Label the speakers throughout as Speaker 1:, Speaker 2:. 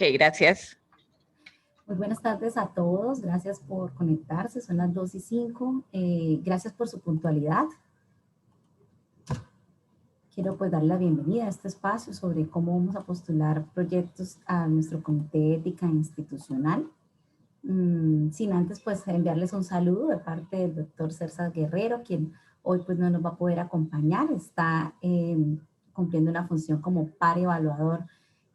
Speaker 1: Ok, gracias.
Speaker 2: Muy buenas tardes a todos, gracias por conectarse, son las 2:05, gracias por su puntualidad. Quiero pues darle la bienvenida a este espacio sobre cómo vamos a postular proyectos a nuestro Comité de Ética Institucional. Sin antes pues enviarles un saludo de parte del doctor Cerza Guerrero, quien hoy pues no nos va a poder acompañar, está cumpliendo una función como par evaluador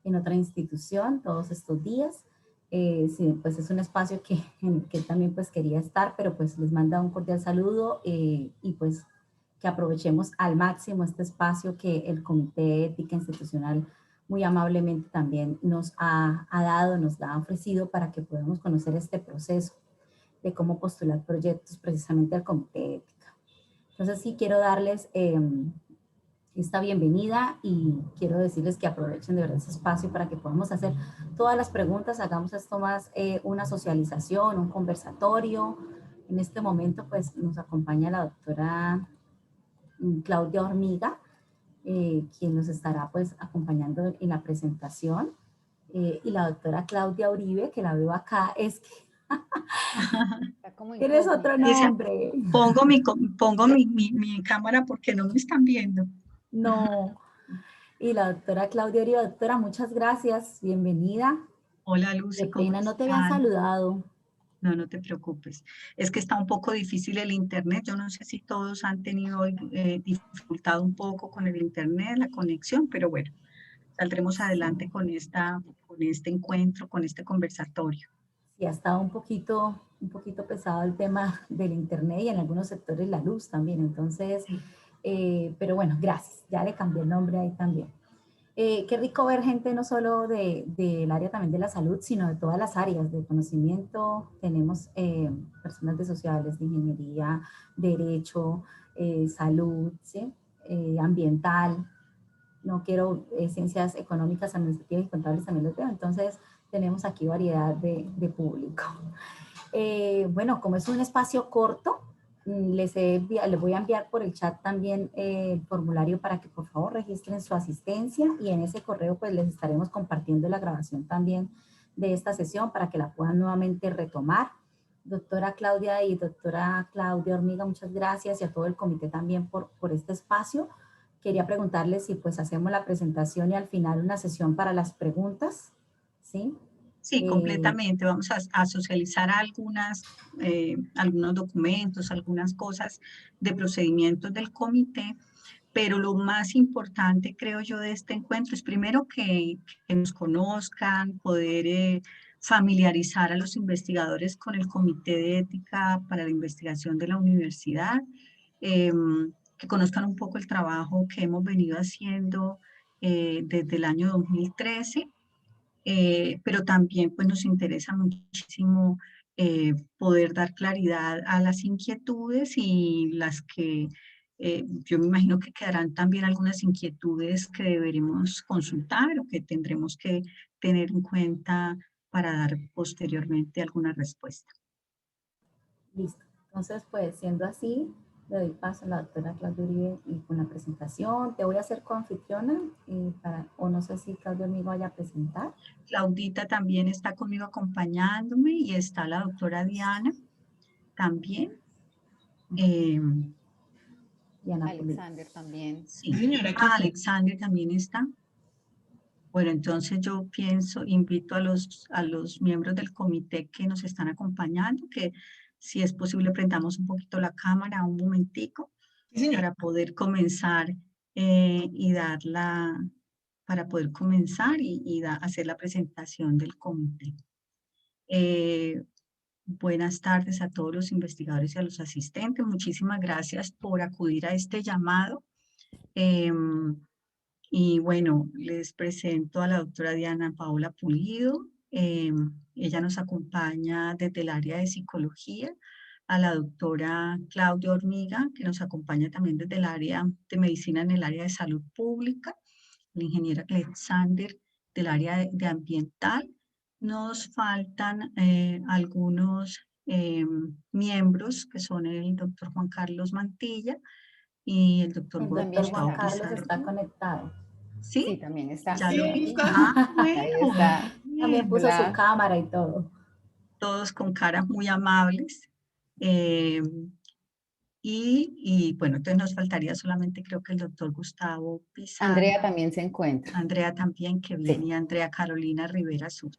Speaker 2: en otra institución todos estos días. Sí, pues es un espacio en que también pues quería estar, pero pues les manda un cordial saludo y pues que aprovechemos al máximo este espacio que el Comité de Ética Institucional muy amablemente también nos ha dado, nos ha ofrecido para que podamos conocer este proceso de cómo postular proyectos precisamente al Comité de Ética. Entonces sí quiero darles esta bienvenida y quiero decirles que aprovechen de verdad ese espacio para que podamos hacer todas las preguntas, hagamos esto más una socialización, un conversatorio. En este momento pues nos acompaña la doctora Claudia Hormiga, quien nos estará pues acompañando en la presentación, y la doctora Claudia Uribe, que la veo acá, es que tienes otro nombre.
Speaker 3: Pongo mi cámara porque no me están viendo.
Speaker 2: No. Y la doctora Claudia Uribe, doctora, muchas gracias, bienvenida.
Speaker 3: Hola Lucy,
Speaker 2: Qué pena, no te habían saludado.
Speaker 3: No, no te preocupes. Es que está un poco difícil el internet. Yo no sé si todos han tenido dificultad un poco con el internet, la conexión, pero bueno, saldremos adelante con este encuentro, con este conversatorio.
Speaker 2: Sí, ha estado un poquito pesado el tema del internet y en algunos sectores la luz también. Entonces, pero bueno, gracias. Ya le cambié el nombre ahí también. Qué rico ver gente no solo del área también de la salud, sino de todas las áreas de conocimiento. Tenemos personas de sociales, de ingeniería, derecho, salud, ¿sí? Ambiental. No quiero ciencias económicas, administrativas y contables también los veo. Entonces, tenemos aquí variedad de público. Bueno, como es un espacio corto, les voy a enviar por el chat también el formulario para que por favor registren su asistencia y en ese correo pues les estaremos compartiendo la grabación también de esta sesión para que la puedan nuevamente retomar. Doctora Claudia y doctora Claudia Hormiga, muchas gracias y a todo el comité también por este espacio. Quería preguntarles si pues hacemos la presentación y al final una sesión para las preguntas, ¿sí?
Speaker 3: Sí, completamente. Vamos a socializar algunos documentos, algunas cosas de procedimientos del comité, pero lo más importante, creo yo, de este encuentro es primero que nos conozcan, poder familiarizar a los investigadores con el Comité de Ética para la Investigación de la Universidad, que conozcan un poco el trabajo que hemos venido haciendo desde el año 2013. Pero también pues nos interesa muchísimo poder dar claridad a las inquietudes y las que yo me imagino que quedarán también algunas inquietudes que deberemos consultar o que tendremos que tener en cuenta para dar posteriormente alguna respuesta.
Speaker 2: Listo. Entonces, pues siendo así, le doy paso a la doctora Claudia Uribe y con la presentación. Te voy a hacer coanfitriona, o no sé si Claudia me vaya a presentar.
Speaker 3: Claudita también está conmigo acompañándome y está la doctora Diana también.
Speaker 2: Diana
Speaker 4: Alexander también.
Speaker 3: Sí, Alexander también está. Bueno, entonces yo invito a los miembros del comité que nos están acompañando, que si es posible prendamos un poquito la cámara un momentico para poder comenzar hacer la presentación del comité. Buenas tardes a todos los investigadores y a los asistentes. Muchísimas gracias por acudir a este llamado. Y bueno, les presento a la doctora Diana Paola Pulido. Ella nos acompaña desde el área de psicología, a la doctora Claudia Hormiga, que nos acompaña también desde el área de medicina en el área de salud pública, la ingeniera Alexander del área de ambiental. Nos faltan algunos miembros, que son el doctor Juan Carlos Mantilla y el doctor
Speaker 2: Juan Carlos está conectado.
Speaker 3: ¿Sí?
Speaker 4: Sí, también está.
Speaker 3: Ya lo vi.
Speaker 4: Ahí está.
Speaker 2: También puso su
Speaker 1: Hola.
Speaker 2: cámara y todo.
Speaker 3: Todos con caras muy amables. Eh, y bueno, entonces nos faltaría solamente creo que el doctor Gustavo Pizarro.
Speaker 1: Andrea también se encuentra.
Speaker 3: Andrea también, que viene,
Speaker 1: Sí.
Speaker 3: y Andrea Carolina Rivera Sur.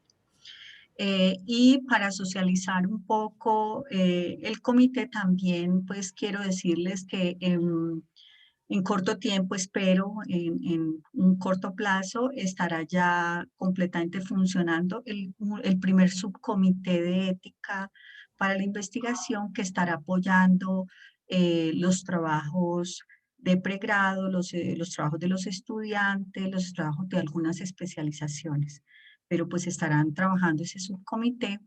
Speaker 3: Y para socializar un poco el comité también, pues quiero decirles que en corto tiempo, espero, en un corto plazo, estará ya completamente funcionando el primer subcomité de ética para la investigación que estará apoyando los trabajos de pregrado, los trabajos de los estudiantes, los trabajos de algunas especializaciones. Pero pues estarán trabajando ese subcomité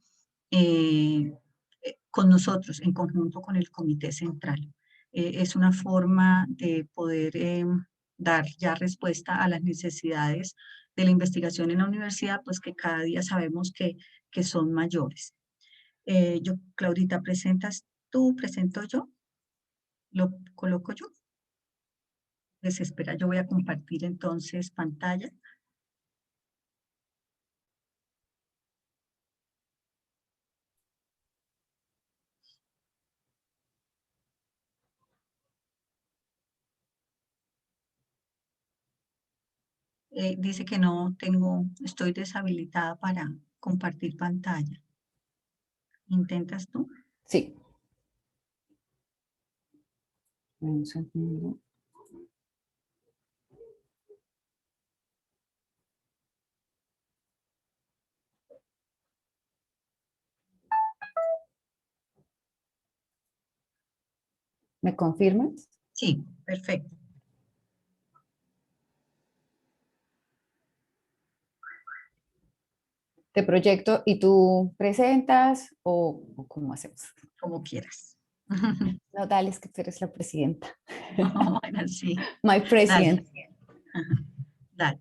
Speaker 3: con nosotros, en conjunto con el comité central. Es una forma de poder dar ya respuesta a las necesidades de la investigación en la universidad, pues que cada día sabemos que son mayores. Claudita, ¿presentas tú? ¿Presento yo? ¿Lo coloco yo? Pues espera, yo voy a compartir entonces pantalla. Dice que no tengo, estoy deshabilitada para compartir pantalla. ¿Intentas tú?
Speaker 1: Sí. Un segundo. ¿Me confirmas?
Speaker 3: Sí, perfecto.
Speaker 1: Te proyecto y tú presentas o cómo hacemos.
Speaker 3: Como quieras.
Speaker 1: No, dale, es que tú eres la presidenta.
Speaker 3: Bueno, sí.
Speaker 1: My president.
Speaker 3: Dale. Ajá, dale.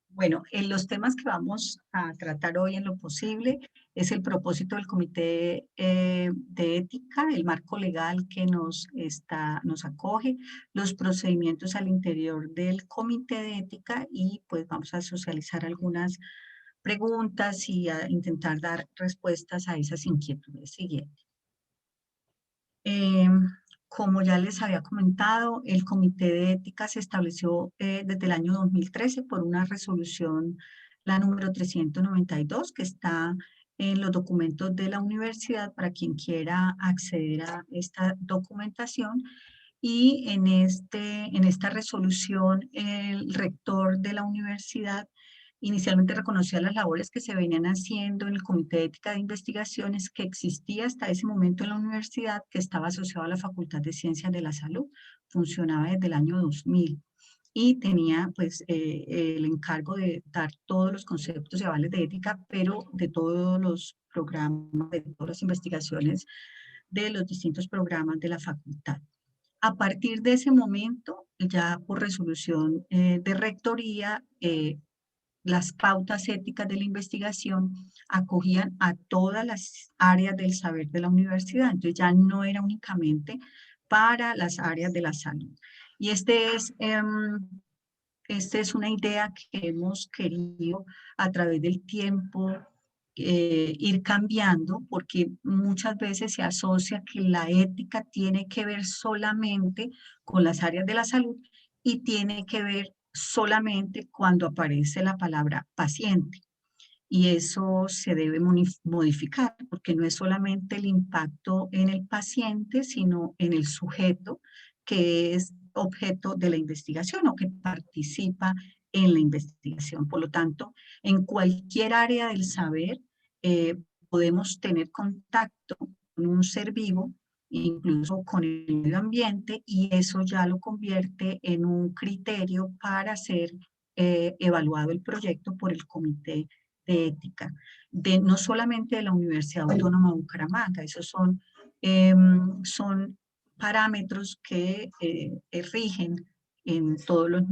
Speaker 3: Bueno, en los temas que vamos a tratar hoy en lo posible es el propósito del Comité de Ética, el marco legal que nos acoge, los procedimientos al interior del Comité de Ética y pues vamos a socializar algunas preguntas y a intentar dar respuestas a esas inquietudes siguientes. Como ya les había comentado, el Comité de Ética se estableció desde el año 2013 por una resolución, la número 392, que está en los documentos de la universidad para quien quiera acceder a esta documentación. Y en esta resolución, el rector de la universidad inicialmente reconocía las labores que se venían haciendo en el Comité de Ética de Investigaciones que existía hasta ese momento en la universidad, que estaba asociado a la Facultad de Ciencias de la Salud, funcionaba desde el año 2000 y tenía pues el encargo de dar todos los conceptos y avales de ética, pero de todos los programas, de todas las investigaciones de los distintos programas de la facultad. A partir de ese momento, ya por resolución de rectoría, las pautas éticas de la investigación acogían a todas las áreas del saber de la universidad. Entonces ya no era únicamente para las áreas de la salud. Y esta es una idea que hemos querido a través del tiempo ir cambiando, porque muchas veces se asocia que la ética tiene que ver solamente con las áreas de la salud y tiene que ver solamente cuando aparece la palabra paciente. Y eso se debe modificar, porque no es solamente el impacto en el paciente, sino en el sujeto que es objeto de la investigación o que participa en la investigación. Por lo tanto, en cualquier área del saber podemos tener contacto con un ser vivo, incluso con el medio ambiente, y eso ya lo convierte en un criterio para ser evaluado el proyecto por el comité de ética, no solamente de la Universidad Autónoma de Bucaramanga, esos son parámetros que rigen en todos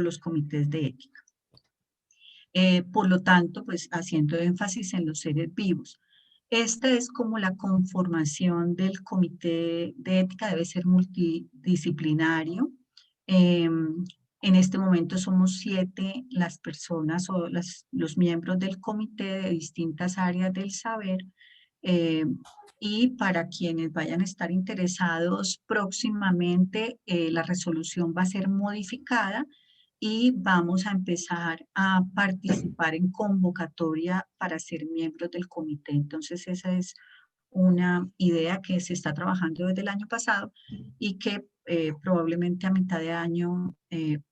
Speaker 3: los comités de ética. Por lo tanto, pues haciendo énfasis en los seres vivos. Esta es como la conformación del comité de ética, debe ser multidisciplinario. En este momento somos 7 las personas o los miembros del comité de distintas áreas del saber, y para quienes vayan a estar interesados próximamente, la resolución va a ser modificada y vamos a empezar a participar en convocatoria para ser miembros del comité. Entonces esa es una idea que se está trabajando desde el año pasado y que probablemente a mitad de año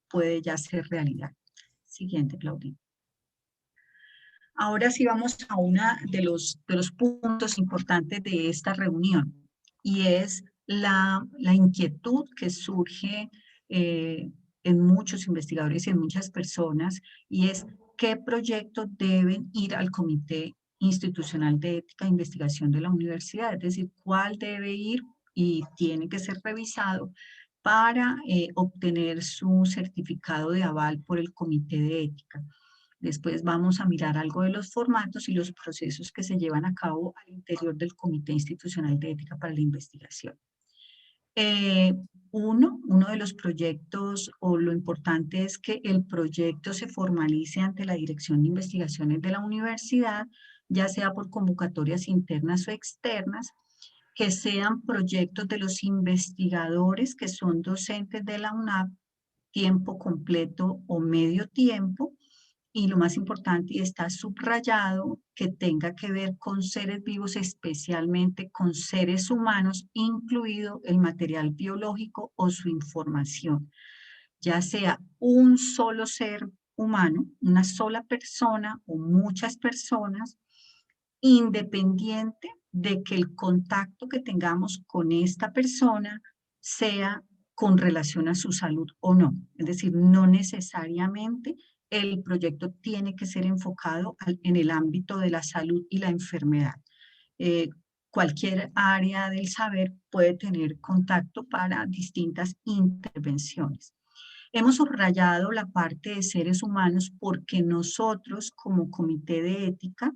Speaker 3: puede ya ser realidad. Siguiente, Claudia. Ahora sí vamos a uno de los puntos importantes de esta reunión, y es la inquietud que surge en muchos investigadores y en muchas personas, y es qué proyectos deben ir al Comité Institucional de Ética e Investigación de la universidad, es decir, cuál debe ir y tiene que ser revisado para obtener su certificado de aval por el Comité de Ética. Después vamos a mirar algo de los formatos y los procesos que se llevan a cabo al interior del Comité Institucional de Ética para la Investigación. Uno de los proyectos, o lo importante es que el proyecto se formalice ante la Dirección de Investigaciones de la universidad, ya sea por convocatorias internas o externas, que sean proyectos de los investigadores que son docentes de la UNAP, tiempo completo o medio tiempo, y lo más importante, y está subrayado, que tenga que ver con seres vivos, especialmente con seres humanos, incluido el material biológico o su información, ya sea un solo ser humano, una sola persona o muchas personas, independiente de que el contacto que tengamos con esta persona sea con relación a su salud o no. Es decir, no necesariamente el proyecto tiene que ser enfocado en el ámbito de la salud y la enfermedad. Cualquier área del saber puede tener contacto para distintas intervenciones. Hemos subrayado la parte de seres humanos porque nosotros, como comité de ética,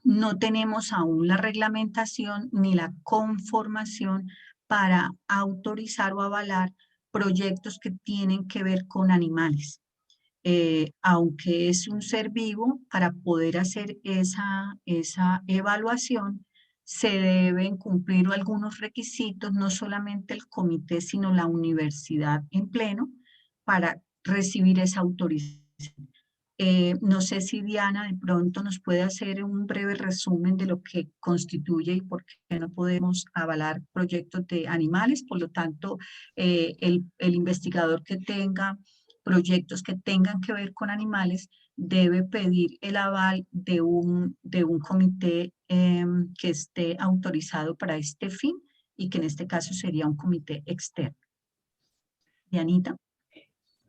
Speaker 3: no tenemos aún la reglamentación ni la conformación para autorizar o avalar proyectos que tienen que ver con animales. Aunque es un ser vivo, para poder hacer esa evaluación se deben cumplir algunos requisitos, no solamente el comité, sino la universidad en pleno, para recibir esa autorización. No sé si Diana de pronto nos puede hacer un breve resumen de lo que constituye y por qué no podemos avalar proyectos de animales. Por lo tanto, el investigador que tenga proyectos que tengan que ver con animales debe pedir el aval de un comité que esté autorizado para este fin, y que en este caso sería un comité externo. Dianita.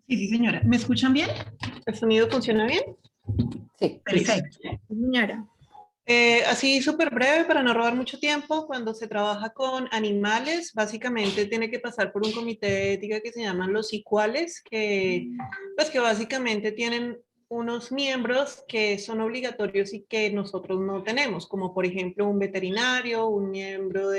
Speaker 4: Sí, sí, señora. ¿Me escuchan bien? ¿El sonido funciona bien?
Speaker 1: Sí.
Speaker 3: Perfecto.
Speaker 4: Señora. Así súper breve, para no robar mucho tiempo, cuando se trabaja con animales, básicamente tiene que pasar por un comité de ética que se llaman los ICUALES, que básicamente tienen unos miembros que son obligatorios y que nosotros no tenemos, como por ejemplo un veterinario, un miembro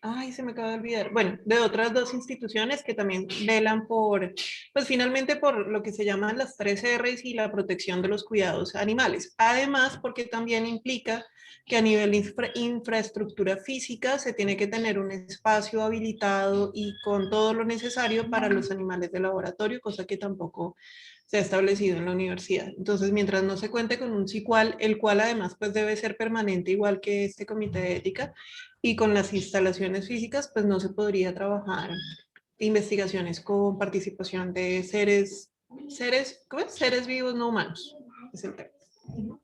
Speaker 4: ay, se me acaba de olvidar, bueno, de otras 2 instituciones que también velan por, pues finalmente por lo que se llaman las 3 R's y la protección de los cuidados animales. Además, porque también implica que a nivel de infraestructura física se tiene que tener un espacio habilitado y con todo lo necesario para los animales de laboratorio, cosa que tampoco se ha establecido en la universidad. Entonces, mientras no se cuente con un CICUAL, el cual además pues debe ser permanente igual que este comité de ética, y con las instalaciones físicas, pues no se podría trabajar investigaciones con participación de seres vivos no humanos. Es el término.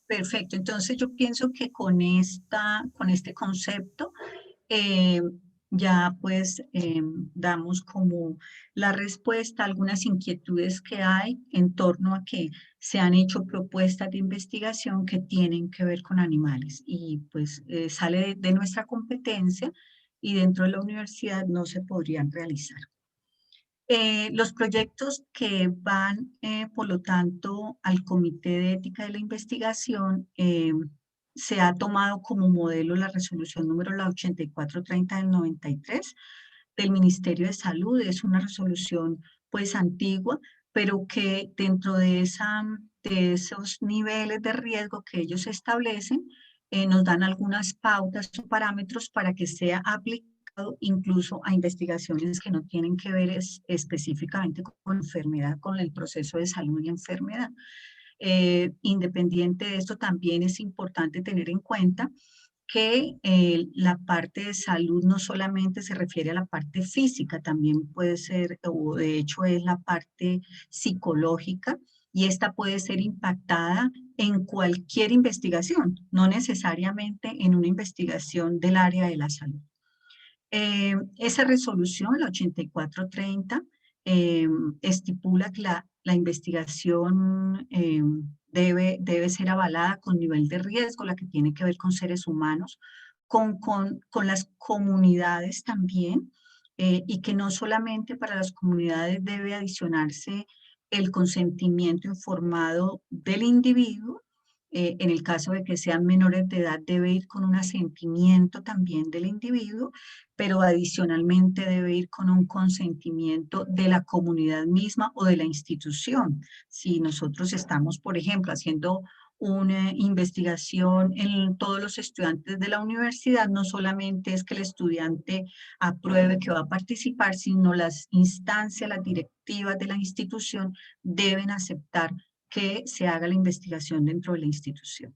Speaker 3: Perfecto, entonces yo pienso que con este concepto ya pues damos como la respuesta a algunas inquietudes que hay en torno a que se han hecho propuestas de investigación que tienen que ver con animales, y pues sale de nuestra competencia y dentro de la universidad no se podrían realizar. Los proyectos que van, por lo tanto, al Comité de Ética de la Investigación, se ha tomado como modelo la resolución número 8430 del 93 del Ministerio de Salud, es una resolución pues antigua, pero que dentro de esos niveles de riesgo que ellos establecen, nos dan algunas pautas o parámetros para que sea aplicado incluso a investigaciones que no tienen que ver específicamente con enfermedad, con el proceso de salud y enfermedad. Independiente de esto, también es importante tener en cuenta que la parte de salud no solamente se refiere a la parte física, también puede ser, o de hecho es la parte psicológica, y esta puede ser impactada en cualquier investigación, no necesariamente en una investigación del área de la salud. Esa resolución, la 8430, estipula que la investigación debe ser avalada con nivel de riesgo, la que tiene que ver con seres humanos, con las comunidades también, y que no solamente para las comunidades debe adicionarse el consentimiento informado del individuo. En el caso de que sean menores de edad, debe ir con un asentimiento también del individuo, pero adicionalmente debe ir con un consentimiento de la comunidad misma o de la institución. Si nosotros estamos, por ejemplo, haciendo una investigación en todos los estudiantes de la universidad, no solamente es que el estudiante apruebe que va a participar, sino las instancias, las directivas de la institución deben aceptar que se haga la investigación dentro de la institución.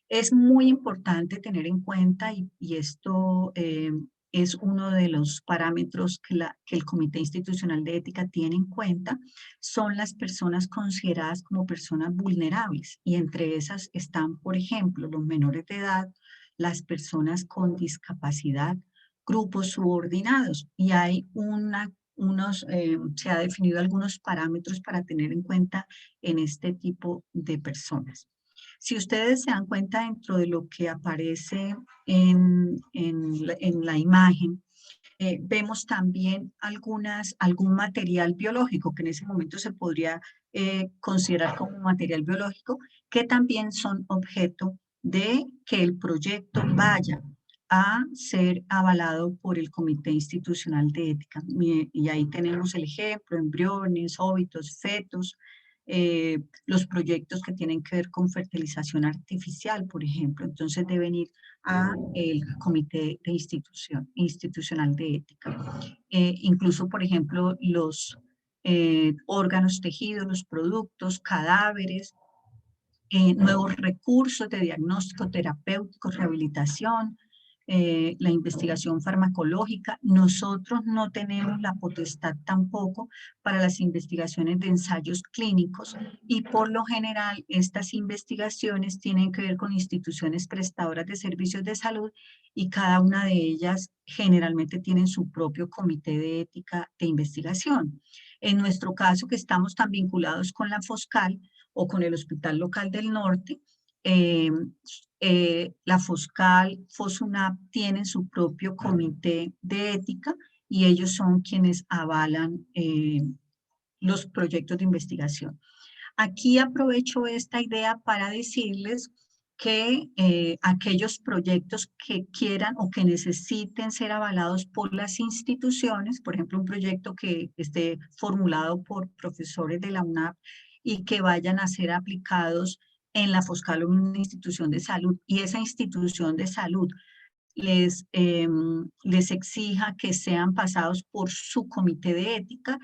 Speaker 3: Es muy importante tener en cuenta, y esto es uno de los parámetros que el Comité Institucional de Ética tiene en cuenta, son las personas consideradas como personas vulnerables, y entre esas están, por ejemplo, los menores de edad, las personas con discapacidad, grupos subordinados, y hay se ha definido algunos parámetros para tener en cuenta en este tipo de personas. Si ustedes se dan cuenta dentro de lo que aparece en la imagen, vemos también algún material biológico que en ese momento se podría considerar como material biológico, que también son objeto de que el proyecto vaya a ser avalado por el Comité Institucional de Ética. Y ahí tenemos el ejemplo: embriones, óvitos, fetos, los proyectos que tienen que ver con fertilización artificial, por ejemplo. Entonces deben ir a el Comité de Institucional de Ética. Incluso, por ejemplo, los órganos, tejidos, los productos, cadáveres, nuevos recursos de diagnóstico terapéutico, rehabilitación, la investigación farmacológica. Nosotros no tenemos la potestad tampoco para las investigaciones de ensayos clínicos, y por lo general estas investigaciones tienen que ver con instituciones prestadoras de servicios de salud, y cada una de ellas generalmente tienen su propio comité de ética de investigación. En nuestro caso, que estamos tan vinculados con la Foscal o con el Hospital Local del Norte, la Foscal, Fosunap tienen su propio comité de ética, y ellos son quienes avalan los proyectos de investigación. Aquí aprovecho esta idea para decirles que aquellos proyectos que quieran o que necesiten ser avalados por las instituciones, por ejemplo, un proyecto que esté formulado por profesores de la UNAP y que vayan a ser aplicados en la Foscal o en una institución de salud, y esa institución de salud les exija que sean pasados por su comité de ética,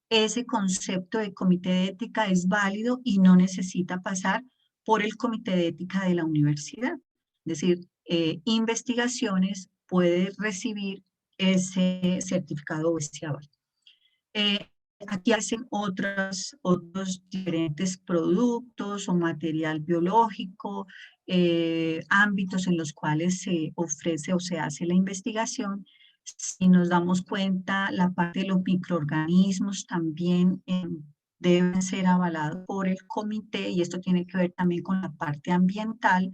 Speaker 3: ese concepto de comité de ética es válido y no necesita pasar por el comité de ética de la universidad. Es decir, investigaciones puede recibir ese certificado o ese aval. Aquí hacen otros diferentes productos o material biológico, ámbitos en los cuales se ofrece o se hace la investigación. Si nos damos cuenta, la parte de los microorganismos también deben ser avalados por el comité, y esto tiene que ver también con la parte ambiental.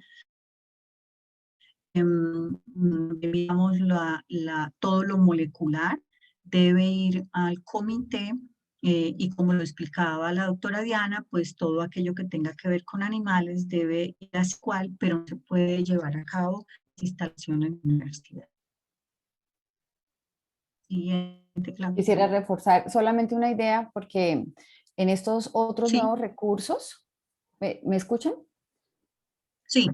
Speaker 3: Digamos, todo lo molecular debe ir al comité, y como lo explicaba la doctora Diana, pues todo aquello que tenga que ver con animales debe ir a SQUAL, pero no se puede llevar a cabo instalación en la universidad. Siguiente. claro.
Speaker 1: Quisiera reforzar solamente una idea porque en estos otros
Speaker 3: Sí,
Speaker 1: nuevos recursos, ¿me escuchan?
Speaker 3: sí,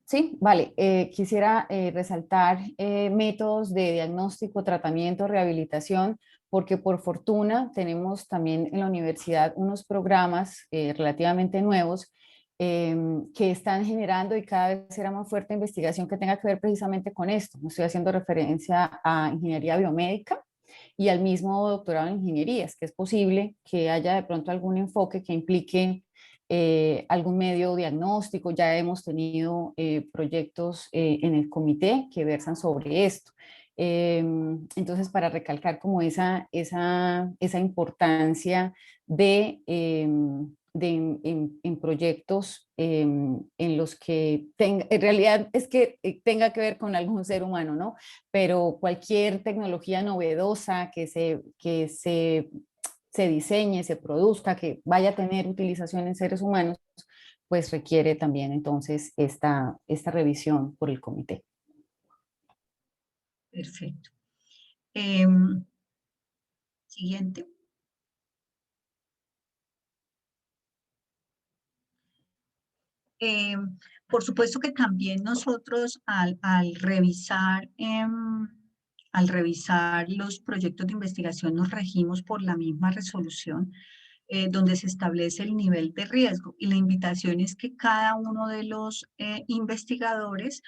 Speaker 1: Sí, vale. Quisiera resaltar métodos de diagnóstico, tratamiento, rehabilitación, porque por fortuna tenemos también en la universidad unos programas relativamente nuevos que están generando y cada vez será más fuerte investigación que tenga que ver precisamente con esto. Estoy haciendo referencia a ingeniería biomédica y al mismo doctorado en ingenierías, que es posible que haya de pronto algún enfoque que implique algún medio diagnóstico. Ya hemos tenido proyectos en el comité que versan sobre esto. Entonces, para recalcar como esa importancia en proyectos en los que en realidad es que tenga que ver con algún ser humano, ¿no? Pero cualquier tecnología novedosa se diseñe, se produzca, que vaya a tener utilización en seres humanos, pues requiere también entonces esta revisión por el comité.
Speaker 3: perfecto. Siguiente. Eh, por supuesto que también nosotros al revisar los proyectos de investigación nos regimos por la misma resolución donde se establece el nivel de riesgo y la invitación es que cada uno de los investigadores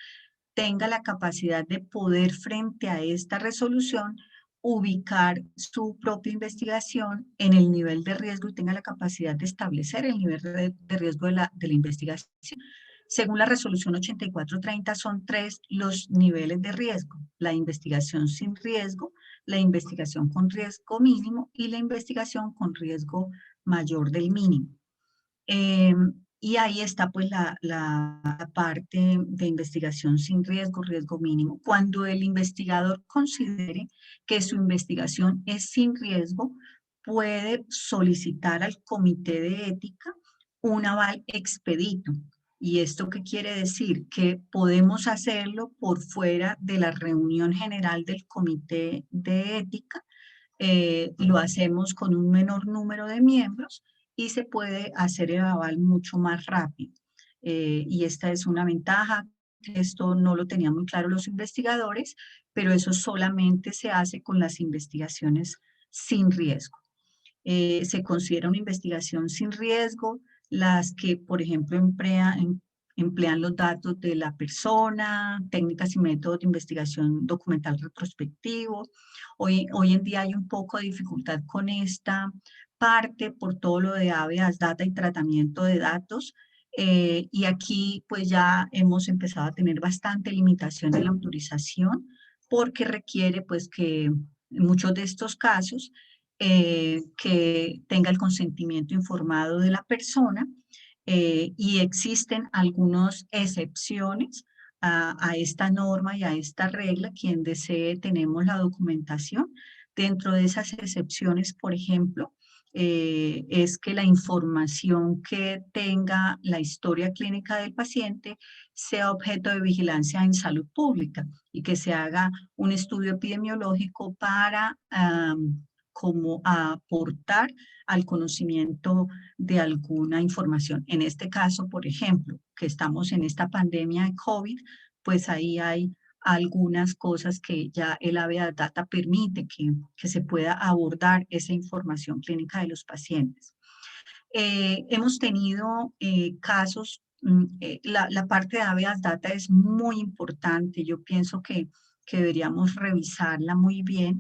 Speaker 3: tenga la capacidad de poder frente a esta resolución ubicar su propia investigación en el nivel de riesgo y tenga la capacidad de establecer el nivel de riesgo de la investigación. Según la resolución 8430 son 3 los niveles de riesgo: la investigación sin riesgo, la investigación con riesgo mínimo y la investigación con riesgo mayor del mínimo. Y ahí está pues la parte de investigación sin riesgo, riesgo mínimo. Cuando el investigador considere que su investigación es sin riesgo, puede solicitar al comité de ética un aval expedito. ¿Y esto qué quiere decir? Que podemos hacerlo por fuera de la reunión general del comité de ética. Lo hacemos con un menor número de miembros y se puede hacer el aval mucho más rápido. Y esta es una ventaja. Esto no lo tenían muy claro los investigadores, pero eso solamente se hace con las investigaciones sin riesgo. Se considera una investigación sin riesgo las que, por ejemplo, emplean los datos de la persona, técnicas y métodos de investigación documental retrospectivo. Hoy en día hay un poco de dificultad con esta parte por todo lo de habeas data y tratamiento de datos. Y aquí pues ya hemos empezado a tener bastante limitación en la autorización porque requiere pues que en muchos de estos casos que tenga el consentimiento informado de la persona y existen algunas excepciones a esta norma y a esta regla. Quien desee, tenemos la documentación. Dentro de esas excepciones, por ejemplo, es que la información que tenga la historia clínica del paciente sea objeto de vigilancia en salud pública y que se haga un estudio epidemiológico para como aportar al conocimiento de alguna información. En este caso, por ejemplo, que estamos en esta pandemia de COVID, pues ahí hay algunas cosas que ya el habeas data permite que se pueda abordar esa información clínica de los pacientes. Hemos tenido casos, la parte de habeas data es muy importante. Yo pienso que deberíamos revisarla muy bien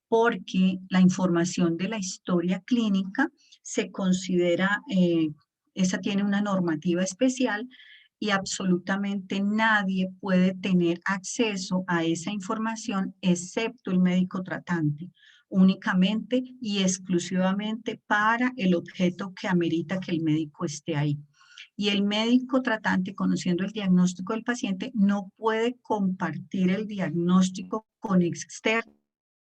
Speaker 3: porque la información de la historia clínica se considera, esa tiene una normativa especial y absolutamente nadie puede tener acceso a esa información excepto el médico tratante, únicamente y exclusivamente para el objeto que amerita que el médico esté ahí. Y el médico tratante, conociendo el diagnóstico del paciente, no puede compartir el diagnóstico con externos,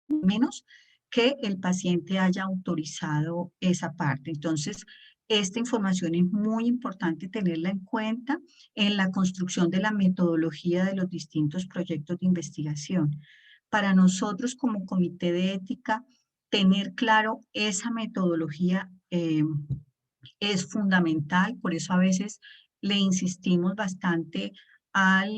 Speaker 3: menos que el paciente haya autorizado esa parte. Entonces, esta información es muy importante tenerla en cuenta en la construcción de la metodología de los distintos proyectos de investigación. Para nosotros como comité de ética, tener claro esa metodología es fundamental, por eso a veces le insistimos bastante al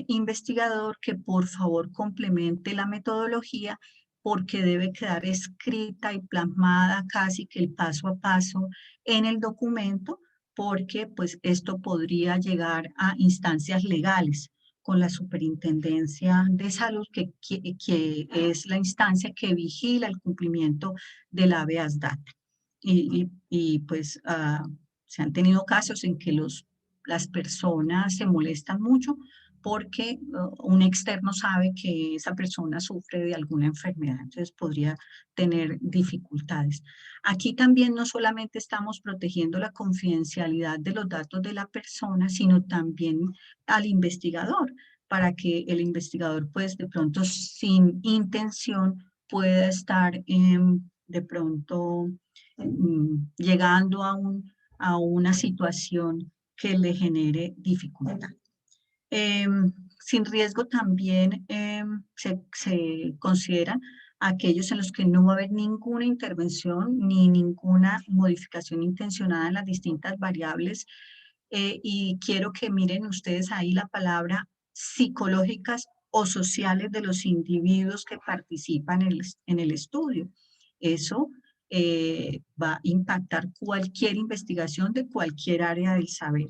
Speaker 3: investigador que por favor complemente la metodología porque debe quedar escrita y plasmada casi que el paso a paso en el documento, porque pues esto podría llegar a instancias legales con la Superintendencia de Salud, que es la instancia que vigila el cumplimiento del habeas data. Pues se han tenido casos en que las personas se molestan mucho porque un externo sabe que esa persona sufre de alguna enfermedad, entonces podría tener dificultades. Aquí también no solamente estamos protegiendo la confidencialidad de los datos de la persona, sino también al investigador, para que el investigador pues de pronto sin intención pueda estar de pronto llegando a una situación que le genere dificultad. Sin riesgo también se consideran aquellos en los que no va a haber ninguna intervención ni ninguna modificación intencionada en las distintas variables. Y quiero que miren ustedes ahí la palabra psicológicas o sociales de los individuos que participan en el estudio. Eso va a impactar cualquier investigación de cualquier área del saber.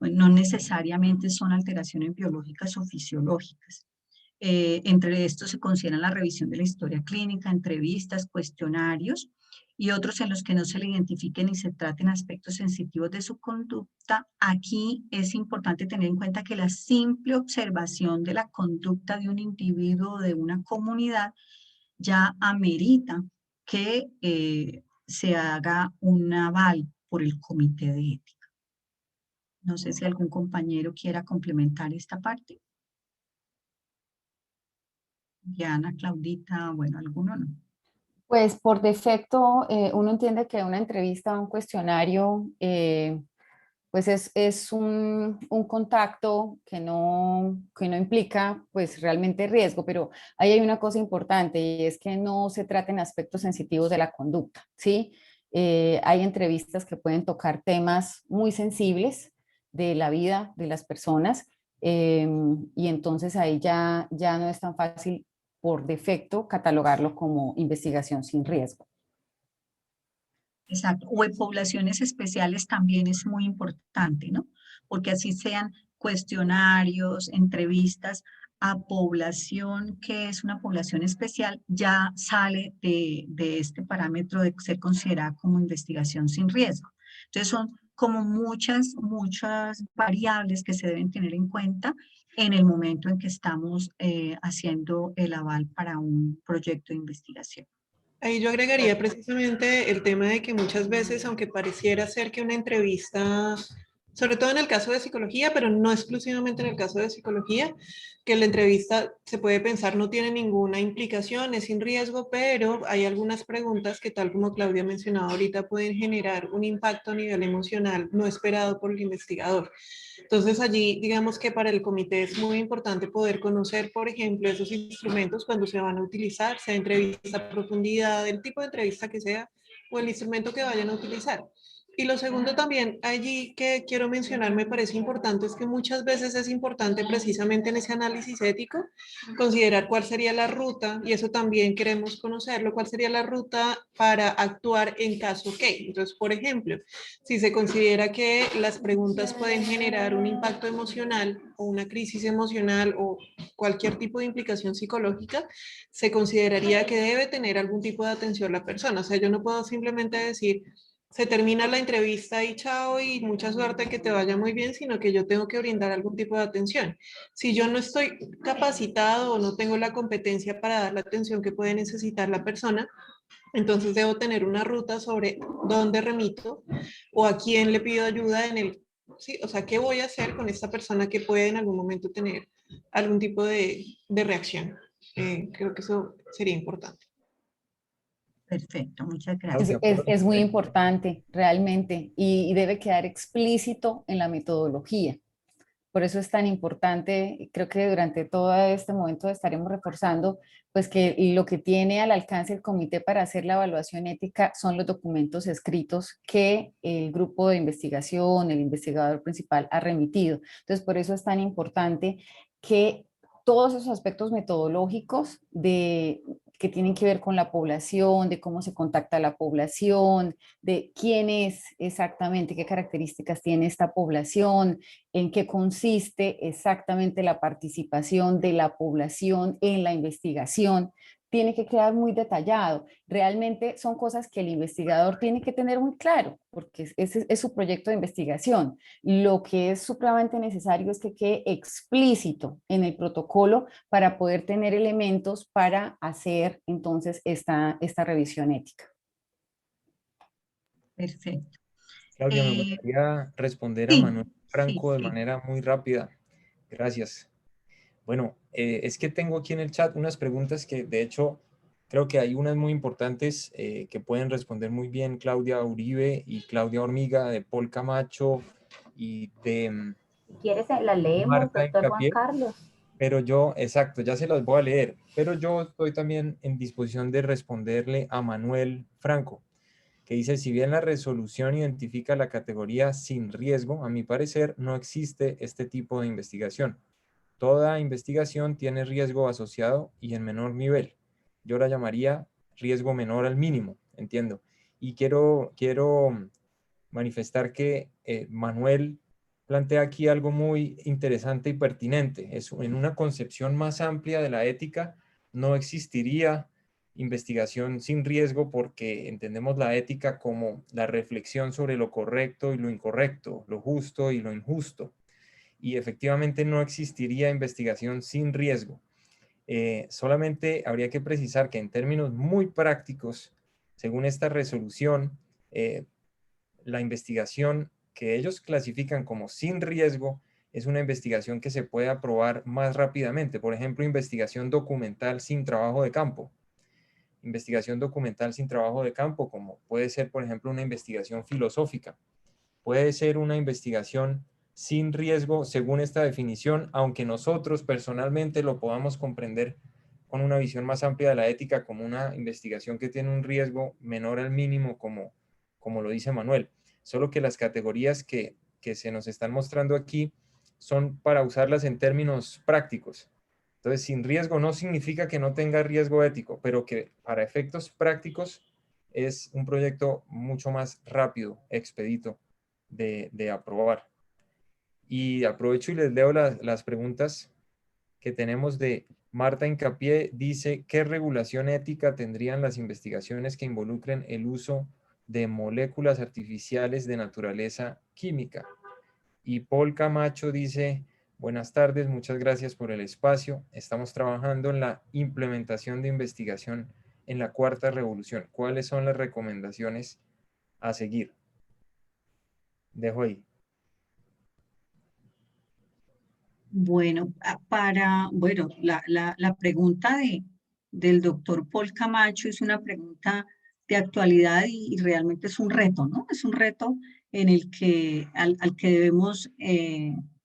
Speaker 3: No necesariamente son alteraciones biológicas o fisiológicas. Entre estos se consideran la revisión de la historia clínica, entrevistas, cuestionarios y otros en los que no se le identifiquen ni se traten aspectos sensitivos de su conducta. Aquí es importante tener en cuenta que la simple observación de la conducta de un individuo o de una comunidad ya amerita que se haga un aval por el comité de ética. No sé si algún compañero quiera complementar esta parte. Diana, Claudita, bueno, alguno no.
Speaker 1: Pues por defecto, uno entiende que una entrevista, un cuestionario, pues es un contacto que no implica pues realmente riesgo, pero ahí hay una cosa importante y es que no se traten aspectos sensitivos de la conducta, ¿sí? Hay entrevistas que pueden tocar temas muy sensibles de la vida de las personas y entonces ahí ya no es tan fácil por defecto catalogarlo como investigación sin riesgo.
Speaker 3: Exacto. O en poblaciones especiales también es muy importante, ¿no? Porque así sean cuestionarios, entrevistas a población que es una población especial, ya sale de este parámetro de ser considerada como investigación sin riesgo. Entonces son como muchas variables que se deben tener en cuenta en el momento en que estamos haciendo el aval para un proyecto de investigación.
Speaker 4: Ahí yo agregaría precisamente el tema de que muchas veces, aunque pareciera ser que una entrevista, sobre todo en el caso de psicología, pero no exclusivamente en el caso de psicología, que la entrevista se puede pensar no tiene ninguna implicación, es sin riesgo, pero hay algunas preguntas que tal como Claudia mencionaba ahorita pueden generar un impacto a nivel emocional no esperado por el investigador. Entonces allí, digamos que para el comité es muy importante poder conocer, por ejemplo, esos instrumentos cuando se van a utilizar, sea entrevista a profundidad, el tipo de entrevista que sea, o el instrumento que vayan a utilizar. Y lo segundo también allí que quiero mencionar, me parece importante, es que muchas veces es importante precisamente en ese análisis ético considerar cuál sería la ruta, y eso también queremos conocerlo, cuál sería la ruta para actuar en caso que. Entonces, por ejemplo, si se considera que las preguntas pueden generar un impacto emocional o una crisis emocional o cualquier tipo de implicación psicológica, se consideraría que debe tener algún tipo de atención la persona. O sea, yo no puedo simplemente decir, se termina la entrevista y chao y mucha suerte, que te vaya muy bien, sino que yo tengo que brindar algún tipo de atención. Si yo no estoy capacitado o no tengo la competencia para dar la atención que puede necesitar la persona, entonces debo tener una ruta sobre dónde remito o a quién le pido ayuda en el, sí, o sea, qué voy a hacer con esta persona que puede en algún momento tener algún tipo de reacción. Creo que eso sería importante.
Speaker 3: Perfecto, muchas gracias.
Speaker 1: Es muy importante realmente y debe quedar explícito en la metodología. Por eso es tan importante, creo que durante todo este momento estaremos reforzando, pues que lo que tiene al alcance el comité para hacer la evaluación ética son los documentos escritos que el grupo de investigación, el investigador principal ha remitido. Entonces, por eso es tan importante que todos esos aspectos metodológicos que tienen que ver con la población, de cómo se contacta a la población, de quién es exactamente, qué características tiene esta población, en qué consiste exactamente la participación de la población en la investigación, tiene que quedar muy detallado. Realmente son cosas que el investigador tiene que tener muy claro, porque ese es su proyecto de investigación. Lo que es supremamente necesario es que quede explícito en el protocolo para poder tener elementos para hacer entonces esta revisión ética.
Speaker 3: Perfecto.
Speaker 5: Claudia, me gustaría responder a
Speaker 3: Sí,
Speaker 5: Manuel Franco de
Speaker 3: sí.
Speaker 5: manera muy rápida. Gracias. Bueno, es que tengo aquí en el chat unas preguntas que de hecho creo que hay unas muy importantes que pueden responder muy bien Claudia Uribe y Claudia Hormiga, de Paul Camacho y de
Speaker 2: Si quieres, la leemos,
Speaker 5: Marta
Speaker 2: doctor Juan
Speaker 5: Hincapié.
Speaker 2: Carlos.
Speaker 5: Pero yo, exacto, ya se las voy a leer, pero yo estoy también en disposición de responderle a Manuel Franco, que dice, si bien la resolución identifica la categoría sin riesgo, a mi parecer no existe este tipo de investigación. Toda investigación tiene riesgo asociado y en menor nivel. Yo la llamaría riesgo menor al mínimo, entiendo. Y quiero manifestar que Manuel plantea aquí algo muy interesante y pertinente. Es, en una concepción más amplia de la ética, no existiría investigación sin riesgo porque entendemos la ética como la reflexión sobre lo correcto y lo incorrecto, lo justo y lo injusto. Y efectivamente no existiría investigación sin riesgo. Solamente habría que precisar que en términos muy prácticos, según esta resolución, la investigación que ellos clasifican como sin riesgo es una investigación que se puede aprobar más rápidamente. Por ejemplo, investigación documental sin trabajo de campo. Investigación documental sin trabajo de campo, como puede ser, por ejemplo, una investigación filosófica. Puede ser una investigación sin riesgo según esta definición, aunque nosotros personalmente lo podamos comprender con una visión más amplia de la ética como una investigación que tiene un riesgo menor al mínimo, como lo dice Manuel. Solo que las categorías que se nos están mostrando aquí son para usarlas en términos prácticos. Entonces, sin riesgo no significa que no tenga riesgo ético, pero que para efectos prácticos es un proyecto mucho más rápido, expedito de aprobar. Y aprovecho y les leo las preguntas que tenemos de Marta Hincapié. Dice, ¿qué regulación ética tendrían las investigaciones que involucren el uso de moléculas artificiales de naturaleza química? Y Paul Camacho dice, buenas tardes, muchas gracias por el espacio. Estamos trabajando en la implementación de investigación en la cuarta revolución. ¿Cuáles son las recomendaciones a seguir? Dejo ahí.
Speaker 3: Bueno, la pregunta del doctor Paul Camacho es una pregunta de actualidad y realmente es un reto, ¿no? Es un reto en el que, al que debemos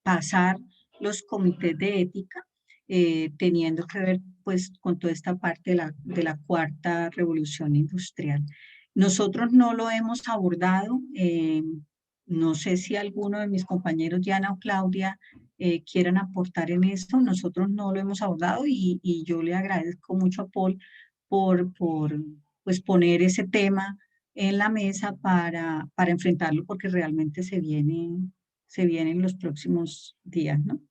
Speaker 3: pasar los comités de ética, teniendo que ver pues con toda esta parte de la cuarta revolución industrial. Nosotros no lo hemos abordado, no sé si alguno de mis compañeros, Diana o Claudia, quieran aportar en esto. Nosotros no lo hemos abordado y yo le agradezco mucho a Paul por pues poner ese tema en la mesa para enfrentarlo porque realmente se viene en los próximos días, ¿no?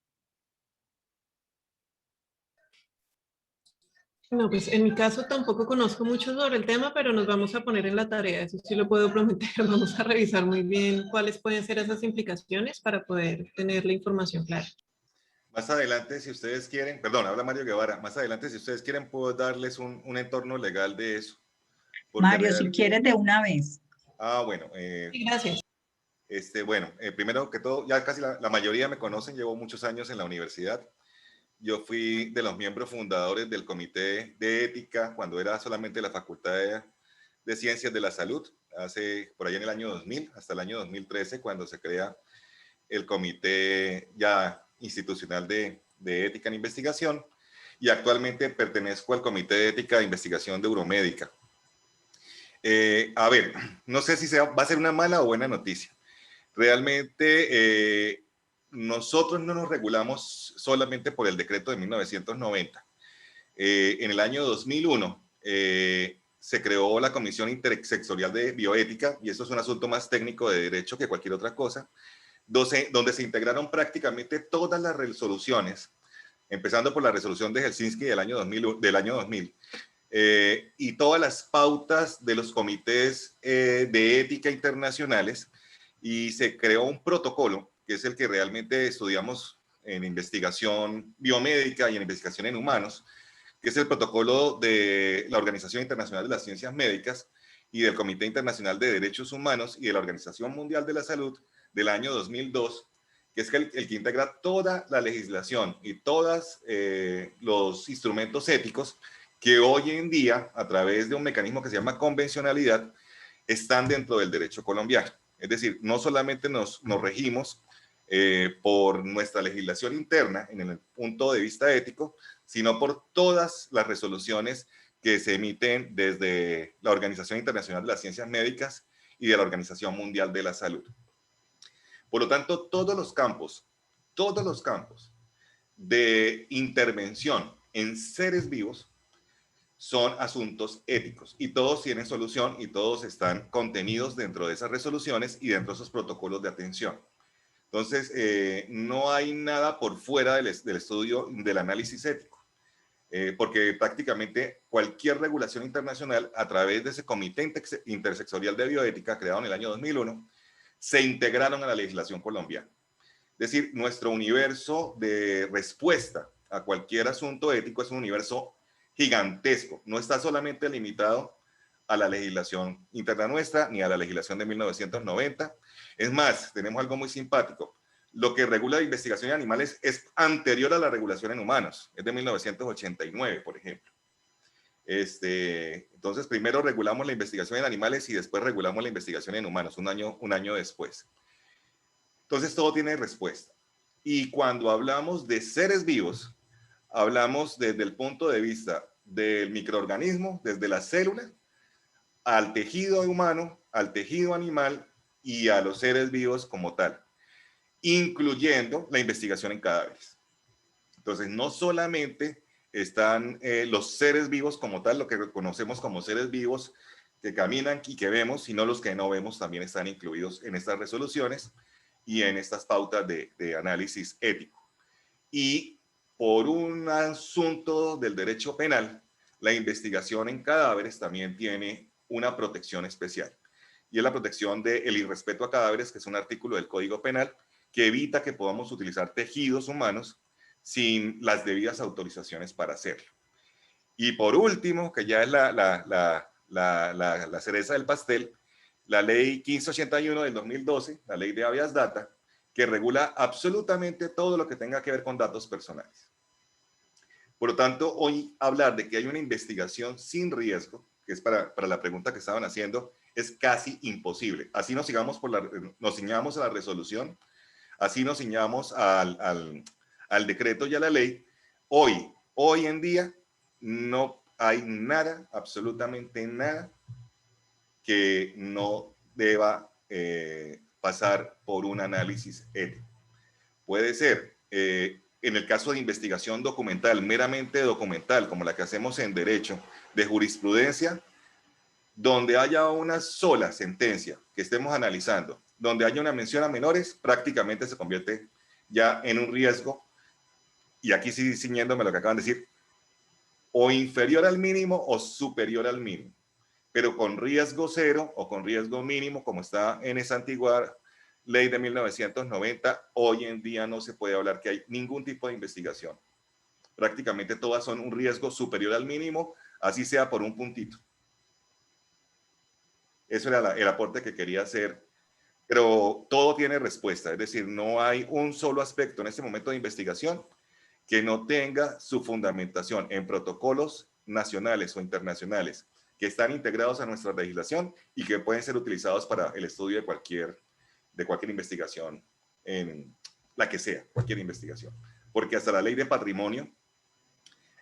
Speaker 4: No, pues en mi caso tampoco conozco mucho sobre el tema, pero nos vamos a poner en la tarea, eso sí lo puedo prometer. Vamos a revisar muy bien cuáles pueden ser esas implicaciones para poder tener la información clara.
Speaker 6: Más adelante, si ustedes quieren, perdón, habla Mario Guevara, más adelante, si ustedes quieren, puedo darles un entorno legal de eso.
Speaker 3: Mario, si quieres de una vez.
Speaker 6: Bueno.
Speaker 4: Sí, gracias.
Speaker 6: Bueno, primero que todo, ya casi la mayoría me conocen, llevo muchos años en la universidad. Yo fui de los miembros fundadores del Comité de Ética cuando era solamente la Facultad de Ciencias de la Salud, por allá en el año 2000, hasta el año 2013, cuando se crea el comité ya institucional de ética en investigación y actualmente pertenezco al Comité de Ética de Investigación de Euromédica. A ver, no sé si va a ser una mala o buena noticia. Realmente nosotros no nos regulamos solamente por el decreto de 1990. En el año 2001 se creó la Comisión Intersectorial de Bioética, y eso es un asunto más técnico de derecho que cualquier otra cosa, donde se integraron prácticamente todas las resoluciones, empezando por la resolución de Helsinki del año 2000, y todas las pautas de los comités de ética internacionales, y se creó un protocolo, que es el que realmente estudiamos en investigación biomédica y en investigación en humanos, que es el protocolo de la Organización Internacional de las Ciencias Médicas y del Comité Internacional de Derechos Humanos y de la Organización Mundial de la Salud del año 2002, que es el que integra toda la legislación y todos los instrumentos éticos que hoy en día, a través de un mecanismo que se llama convencionalidad, están dentro del derecho colombiano. Es decir, no solamente nos regimos por nuestra legislación interna en el punto de vista ético, sino por todas las resoluciones que se emiten desde la Organización Internacional de las Ciencias Médicas y de la Organización Mundial de la Salud. Por lo tanto, todos los campos de intervención en seres vivos son asuntos éticos y todos tienen solución y todos están contenidos dentro de esas resoluciones y dentro de esos protocolos de atención. Entonces, no hay nada por fuera del estudio del análisis ético, porque prácticamente cualquier regulación internacional a través de ese Comité Intersectorial de Bioética creado en el año 2001 se integraron a la legislación colombiana. Es decir, nuestro universo de respuesta a cualquier asunto ético es un universo gigantesco, no está solamente limitado a la legislación interna nuestra ni a la legislación de 1990. Es más, tenemos algo muy simpático. Lo que regula la investigación en animales es anterior a la regulación en humanos, es de 1989, por ejemplo. Entonces, primero regulamos la investigación en animales y después regulamos la investigación en humanos, un año después. Entonces, todo tiene respuesta. Y cuando hablamos de seres vivos, hablamos desde el punto de vista del microorganismo, desde la célula, al tejido humano, al tejido animal y a los seres vivos como tal, incluyendo la investigación en cadáveres. Entonces, no solamente están los seres vivos como tal, lo que conocemos como seres vivos que caminan y que vemos, sino los que no vemos también están incluidos en estas resoluciones y en estas pautas de análisis ético. Y por un asunto del derecho penal, la investigación en cadáveres también tiene una protección especial. Y es la protección del irrespeto a cadáveres, que es un artículo del Código Penal que evita que podamos utilizar tejidos humanos sin las debidas autorizaciones para hacerlo. Y por último, que ya es la cereza del pastel, la ley 1581 del 2012, la ley de habeas data, que regula absolutamente todo lo que tenga que ver con datos personales. Por lo tanto, hoy hablar de que hay una investigación sin riesgo, que es para la pregunta que estaban haciendo, es casi imposible. Así nos ciñamos a la resolución, así nos ciñamos al decreto y a la ley. Hoy en día, no hay nada, absolutamente nada, que no deba pasar por un análisis ético. Puede ser, en el caso de investigación documental, meramente documental, como la que hacemos en derecho, de jurisprudencia, donde haya una sola sentencia que estemos analizando, donde haya una mención a menores, prácticamente se convierte ya en un riesgo, y aquí sí ciñéndome lo que acaban de decir, o inferior al mínimo o superior al mínimo, pero con riesgo cero o con riesgo mínimo, como está en esa antigua ley de 1990, hoy en día no se puede hablar que hay ningún tipo de investigación. Prácticamente todas son un riesgo superior al mínimo, así sea por un puntito. Eso era el aporte que quería hacer, pero todo tiene respuesta, es decir, no hay un solo aspecto en este momento de investigación que no tenga su fundamentación en protocolos nacionales o internacionales que están integrados a nuestra legislación y que pueden ser utilizados para el estudio de cualquier investigación la que sea, cualquier investigación. Porque hasta la ley de patrimonio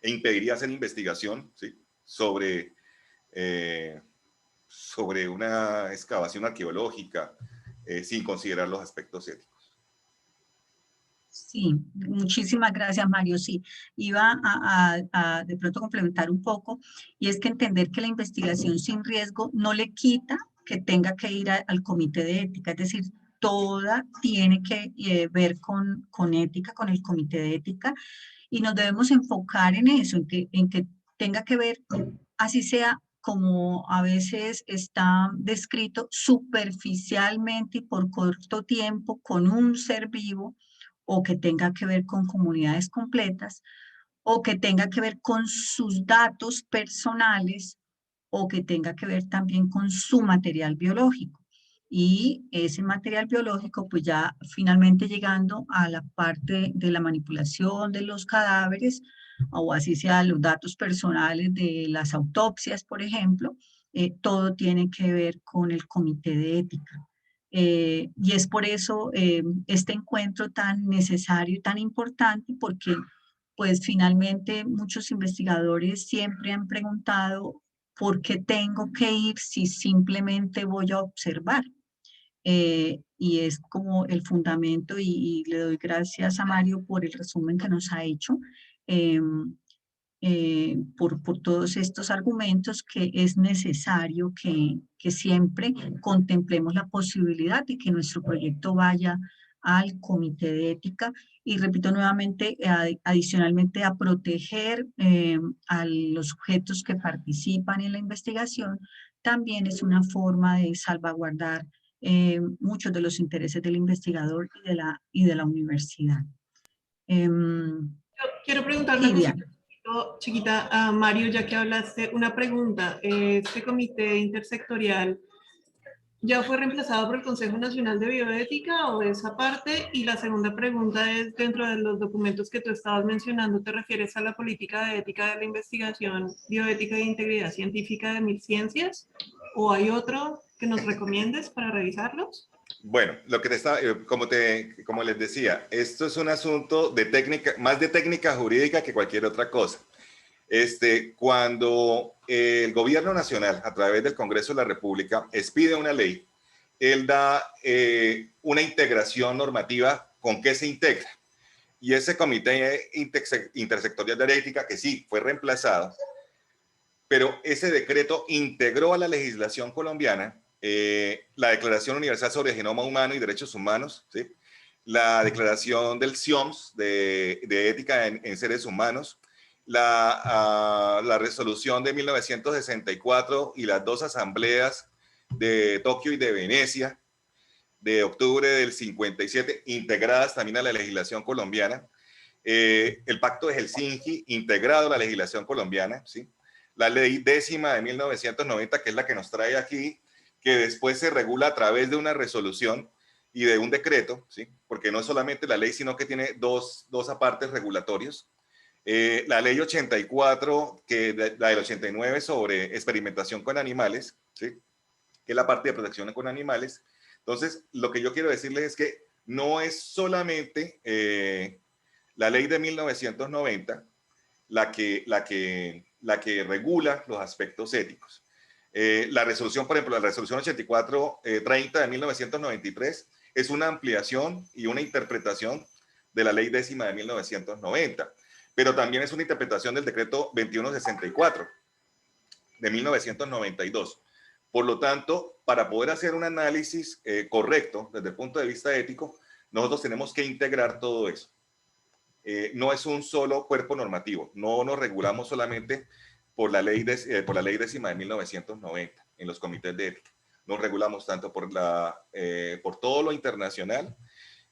Speaker 6: impediría hacer investigación, ¿sí?, sobre una excavación arqueológica sin considerar los aspectos éticos.
Speaker 3: Sí, muchísimas gracias, Mario. Sí, iba a de pronto complementar un poco, y es que entender que la investigación sin riesgo no le quita que tenga que ir al comité de ética, es decir, toda tiene que ver con ética, con el comité de ética, y nos debemos enfocar en eso, en que tenga que ver, así sea como a veces está descrito superficialmente y por corto tiempo con un ser vivo, o que tenga que ver con comunidades completas, o que tenga que ver con sus datos personales, o que tenga que ver también con su material biológico. Y ese material biológico, pues ya finalmente llegando a la parte de la manipulación de los cadáveres, o así sea los datos personales de las autopsias, por ejemplo, todo tiene que ver con el comité de ética. Y es por eso este encuentro tan necesario y tan importante, porque pues finalmente muchos investigadores siempre han preguntado por qué tengo que ir si simplemente voy a observar. Y es como el fundamento, y le doy gracias a Mario por el resumen que nos ha hecho. Por todos estos argumentos, que es necesario que siempre contemplemos la posibilidad de que nuestro proyecto vaya al comité de ética, y repito nuevamente, adicionalmente a proteger a los sujetos que participan en la investigación, también es una forma de salvaguardar muchos de los intereses del investigador y de la universidad.
Speaker 4: Quiero preguntarle
Speaker 3: Sí,
Speaker 4: una
Speaker 3: Diana.
Speaker 4: cosita, chiquita, a Mario, ya que hablaste, una pregunta. ¿Este comité intersectorial ya fue reemplazado por el Consejo Nacional de Bioética o esa parte? Y la segunda pregunta es, dentro de los documentos que tú estabas mencionando, ¿te refieres a la política de ética de la investigación, bioética e integridad científica de MilCiencias? ¿O hay otro que nos recomiendes para revisarlos?
Speaker 6: Bueno, lo que te estaba, como les decía, esto es un asunto de técnica, más de técnica jurídica que cualquier otra cosa. Cuando el gobierno nacional, a través del Congreso de la República, expide una ley, él da una integración normativa con qué se integra. Y ese comité intersectorial de ética, que sí, fue reemplazado, pero ese decreto integró a la legislación colombiana la Declaración Universal sobre el Genoma Humano y Derechos Humanos, ¿sí?, la Declaración del CIOMS de Ética en Seres Humanos, la resolución de 1964 y las dos asambleas de Tokio y de Venecia de octubre del 57, integradas también a la legislación colombiana, el Pacto de Helsinki, integrado a la legislación colombiana, ¿sí?, la ley 10ª de 1990, que es la que nos trae aquí, que después se regula a través de una resolución y de un decreto, ¿sí?, porque no es solamente la ley, sino que tiene dos apartes regulatorios. La ley 84, la del 89 sobre experimentación con animales, ¿sí?, que es la parte de protección con animales. Entonces, lo que yo quiero decirles es que no es solamente la ley de 1990 la que regula los aspectos éticos. La resolución, por ejemplo, la resolución 8430 de 1993 es una ampliación y una interpretación de la ley 10ª de 1990, pero también es una interpretación del decreto 2164 de 1992. Por lo tanto, para poder hacer un análisis correcto desde el punto de vista ético, nosotros tenemos que integrar todo eso. No es un solo cuerpo normativo, no nos regulamos solamente por la ley 10ª de 1990 en los comités de ética, nos regulamos tanto por todo lo internacional.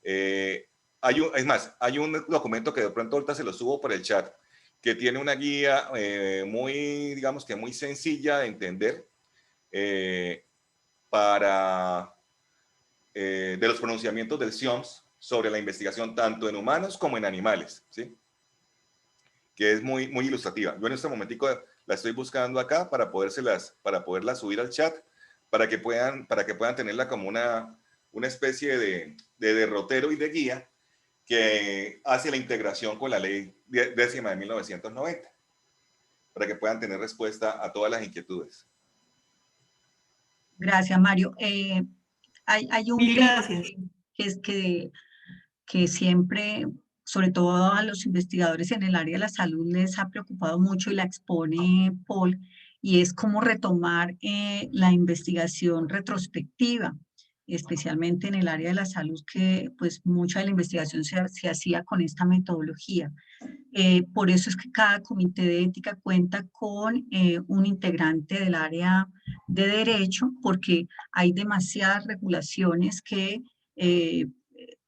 Speaker 6: Es más, hay un documento que de pronto ahorita se lo subo por el chat, que tiene una guía muy, digamos que muy sencilla de entender de los pronunciamientos del CIOMS sobre la investigación tanto en humanos como en animales, ¿sí?, que es muy, muy ilustrativa. Yo en este momentico la estoy buscando acá para poderla subir al chat, para que puedan tenerla como una especie de derrotero y de guía que hace la integración con la ley 10ª de 1990, para que puedan tener respuesta a todas las inquietudes.
Speaker 3: Gracias, Mario. Hay un
Speaker 4: Mil
Speaker 3: tema
Speaker 4: gracias.
Speaker 3: que es que siempre, sobre todo a los investigadores en el área de la salud, les ha preocupado mucho y la expone Paul, y es cómo retomar la investigación retrospectiva, especialmente en el área de la salud, que pues mucha de la investigación se hacía con esta metodología. Por eso es que cada comité de ética cuenta con un integrante del área de derecho, porque hay demasiadas regulaciones que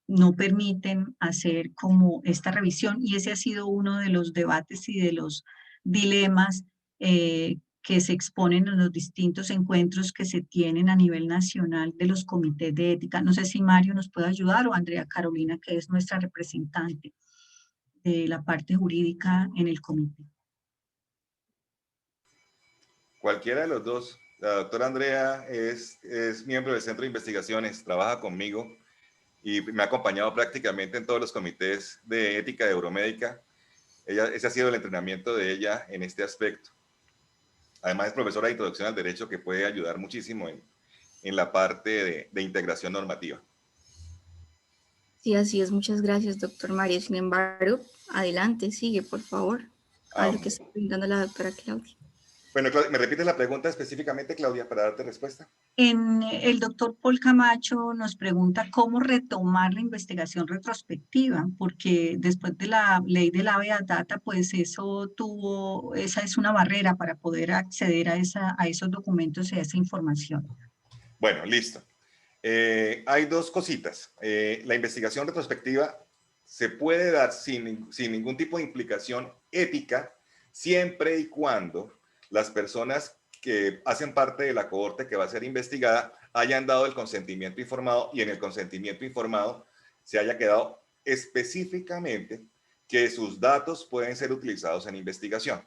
Speaker 3: no permiten hacer como esta revisión, y ese ha sido uno de los debates y de los dilemas que se exponen en los distintos encuentros que se tienen a nivel nacional de los comités de ética. No sé si Mario nos puede ayudar, o Andrea Carolina, que es nuestra representante de la parte jurídica en el comité.
Speaker 6: Cualquiera de los dos. La doctora Andrea es miembro del Centro de Investigaciones, trabaja conmigo y me ha acompañado prácticamente en todos los comités de ética de Euromédica. Ese ha sido el entrenamiento de ella en este aspecto. Además es profesora de Introducción al Derecho, que puede ayudar muchísimo en la parte de integración normativa.
Speaker 7: Sí, así es. Muchas gracias, doctor Mario. Sin embargo, adelante, sigue, por favor, a lo que está preguntando la doctora Claudia.
Speaker 6: Bueno, Claudia, ¿me repites la pregunta específicamente, Claudia, para darte respuesta?
Speaker 3: El doctor Paul Camacho nos pregunta cómo retomar la investigación retrospectiva, porque después de la ley de la Big Data, pues esa es una barrera para poder acceder a esos documentos y a esa información.
Speaker 6: Bueno, listo. Hay dos cositas. La investigación retrospectiva se puede dar sin ningún tipo de implicación ética, siempre y cuando las personas que hacen parte de la cohorte que va a ser investigada hayan dado el consentimiento informado, y en el consentimiento informado se haya quedado específicamente que sus datos pueden ser utilizados en investigación.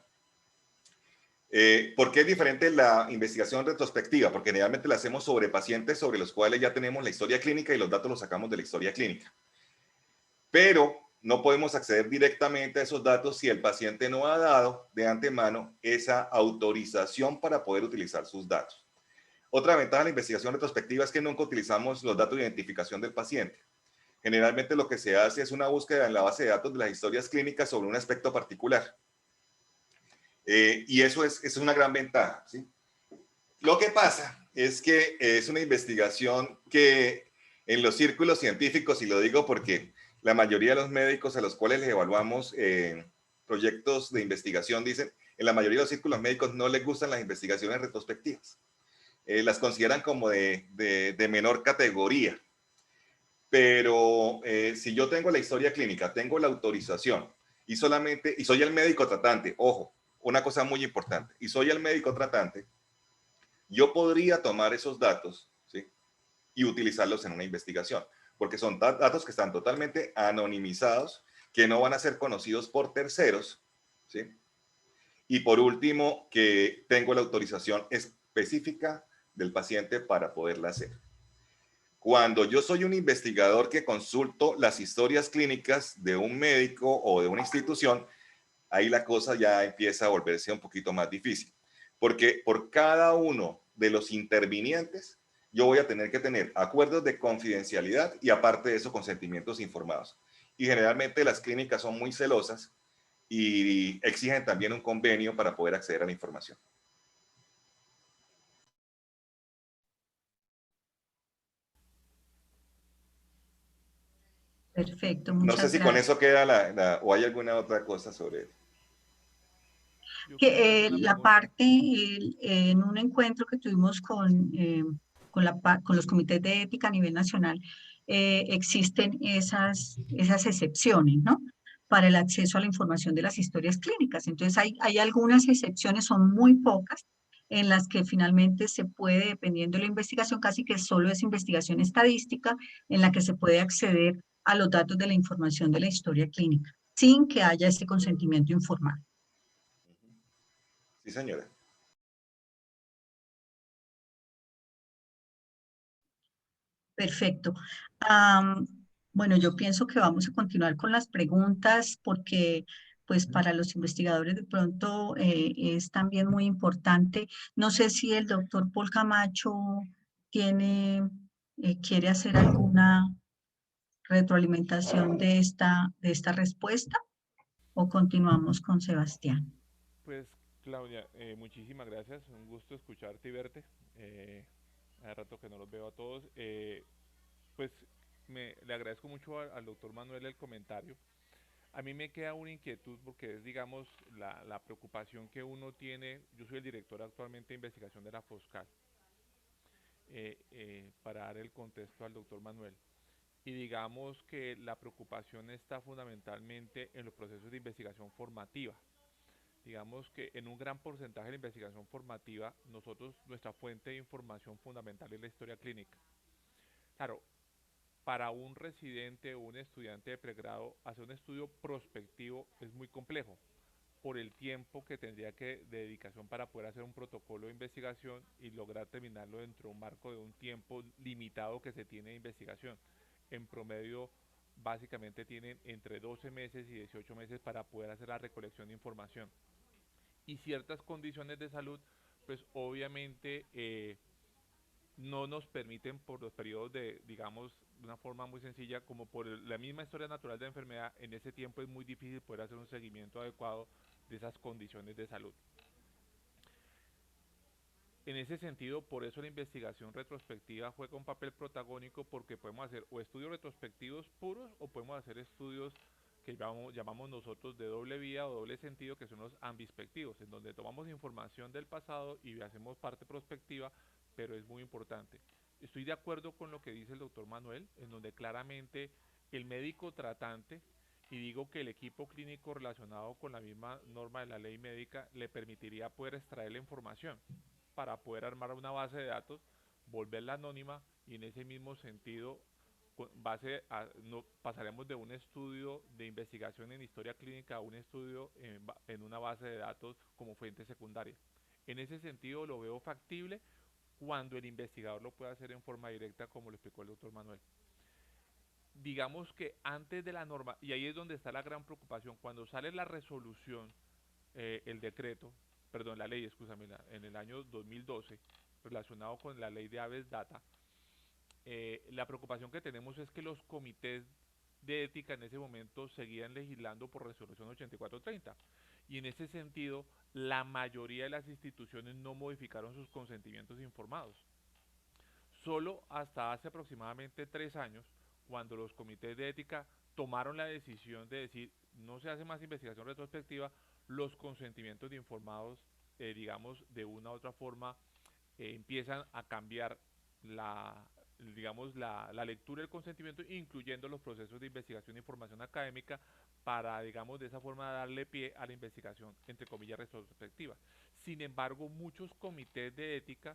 Speaker 6: ¿Por qué es diferente la investigación retrospectiva? Porque generalmente la hacemos sobre pacientes sobre los cuales ya tenemos la historia clínica y los datos los sacamos de la historia clínica. Pero no podemos acceder directamente a esos datos si el paciente no ha dado de antemano esa autorización para poder utilizar sus datos. Otra ventaja de la investigación retrospectiva es que nunca utilizamos los datos de identificación del paciente. Generalmente lo que se hace es una búsqueda en la base de datos de las historias clínicas sobre un aspecto particular. Y eso es una gran ventaja, ¿sí? Lo que pasa es que es una investigación que en los círculos científicos, y lo digo porque la mayoría de los médicos a los cuales les evaluamos proyectos de investigación dicen, en la mayoría de los círculos médicos no les gustan las investigaciones retrospectivas. Las consideran como de menor categoría. Pero si yo tengo la historia clínica, tengo la autorización y soy el médico tratante, ojo, una cosa muy importante, y soy el médico tratante, yo podría tomar esos datos, ¿sí?, y utilizarlos en una investigación, porque son datos que están totalmente anonimizados, que no van a ser conocidos por terceros, ¿sí? Y por último, que tengo la autorización específica del paciente para poderla hacer. Cuando yo soy un investigador que consulto las historias clínicas de un médico o de una institución, ahí la cosa ya empieza a volverse un poquito más difícil, porque por cada uno de los intervinientes yo voy a tener que tener acuerdos de confidencialidad y, aparte de eso, consentimientos informados. Y generalmente las clínicas son muy celosas y exigen también un convenio para poder acceder a la información.
Speaker 3: Perfecto,
Speaker 6: No
Speaker 3: muchas
Speaker 6: sé si
Speaker 3: gracias.
Speaker 6: con eso queda o hay alguna otra cosa sobre él.
Speaker 3: Que la parte, en un encuentro que tuvimos con los comités de ética a nivel nacional, existen esas excepciones, ¿no?, para el acceso a la información de las historias clínicas. Entonces hay algunas excepciones, son muy pocas, en las que finalmente se puede, dependiendo de la investigación, casi que solo es investigación estadística, en la que se puede acceder a los datos de la información de la historia clínica, sin que haya ese consentimiento informal.
Speaker 6: Sí, señora.
Speaker 3: Perfecto. Bueno, yo pienso que vamos a continuar con las preguntas porque pues para los investigadores de pronto es también muy importante. No sé si el doctor Paul Camacho quiere hacer alguna retroalimentación de esta respuesta o continuamos con Sebastián.
Speaker 8: Pues Claudia, muchísimas gracias, un gusto escucharte y verte. Hace rato que no los veo a todos. Pues le agradezco mucho al doctor Manuel el comentario. A mí me queda una inquietud porque es, digamos, la preocupación que uno tiene. Yo soy el director actualmente de investigación de la Foscal, para dar el contexto al doctor Manuel. Y digamos que la preocupación está fundamentalmente en los procesos de investigación formativa. Digamos que en un gran porcentaje de la investigación formativa, nuestra fuente de información fundamental es la historia clínica. Claro, para un residente o un estudiante de pregrado, hacer un estudio prospectivo es muy complejo por el tiempo que tendría de dedicación para poder hacer un protocolo de investigación y lograr terminarlo dentro de un marco de un tiempo limitado que se tiene de investigación. En promedio, básicamente tienen entre 12 meses y 18 meses para poder hacer la recolección de información. Y ciertas condiciones de salud, pues obviamente no nos permiten por los periodos de, digamos, de una forma muy sencilla, como por la misma historia natural de la enfermedad, en ese tiempo es muy difícil poder hacer un seguimiento adecuado de esas condiciones de salud. En ese sentido, por eso la investigación retrospectiva juega un papel protagónico, porque podemos hacer o estudios retrospectivos puros o podemos hacer estudios que llamamos nosotros de doble vía o doble sentido, que son los ambispectivos, en donde tomamos información del pasado y hacemos parte prospectiva, pero es muy importante. Estoy de acuerdo con lo que dice el doctor Manuel, en donde claramente el médico tratante, y digo que el equipo clínico relacionado con la misma norma de la ley médica, le permitiría poder extraer la información para poder armar una base de datos, volverla anónima y en ese mismo sentido pasaremos de un estudio de investigación en historia clínica a un estudio en una base de datos como fuente secundaria. En ese sentido lo veo factible cuando el investigador lo pueda hacer en forma directa, como lo explicó el doctor Manuel. Digamos que antes de la norma, y ahí es donde está la gran preocupación, cuando sale la resolución, el decreto, perdón, la ley, escúchame, en el año 2012, relacionado con la ley de Aves Data, la preocupación que tenemos es que los comités de ética en ese momento seguían legislando por resolución 8430, y en ese sentido la mayoría de las instituciones no modificaron sus consentimientos informados. Solo hasta hace aproximadamente 3 años, cuando los comités de ética tomaron la decisión de decir no se hace más investigación retrospectiva, los consentimientos de informados, digamos, de una u otra forma, empiezan a cambiar digamos, la lectura del consentimiento, incluyendo los procesos de investigación e información académica, para, digamos, de esa forma darle pie a la investigación, entre comillas, retrospectiva. Sin embargo, muchos comités de ética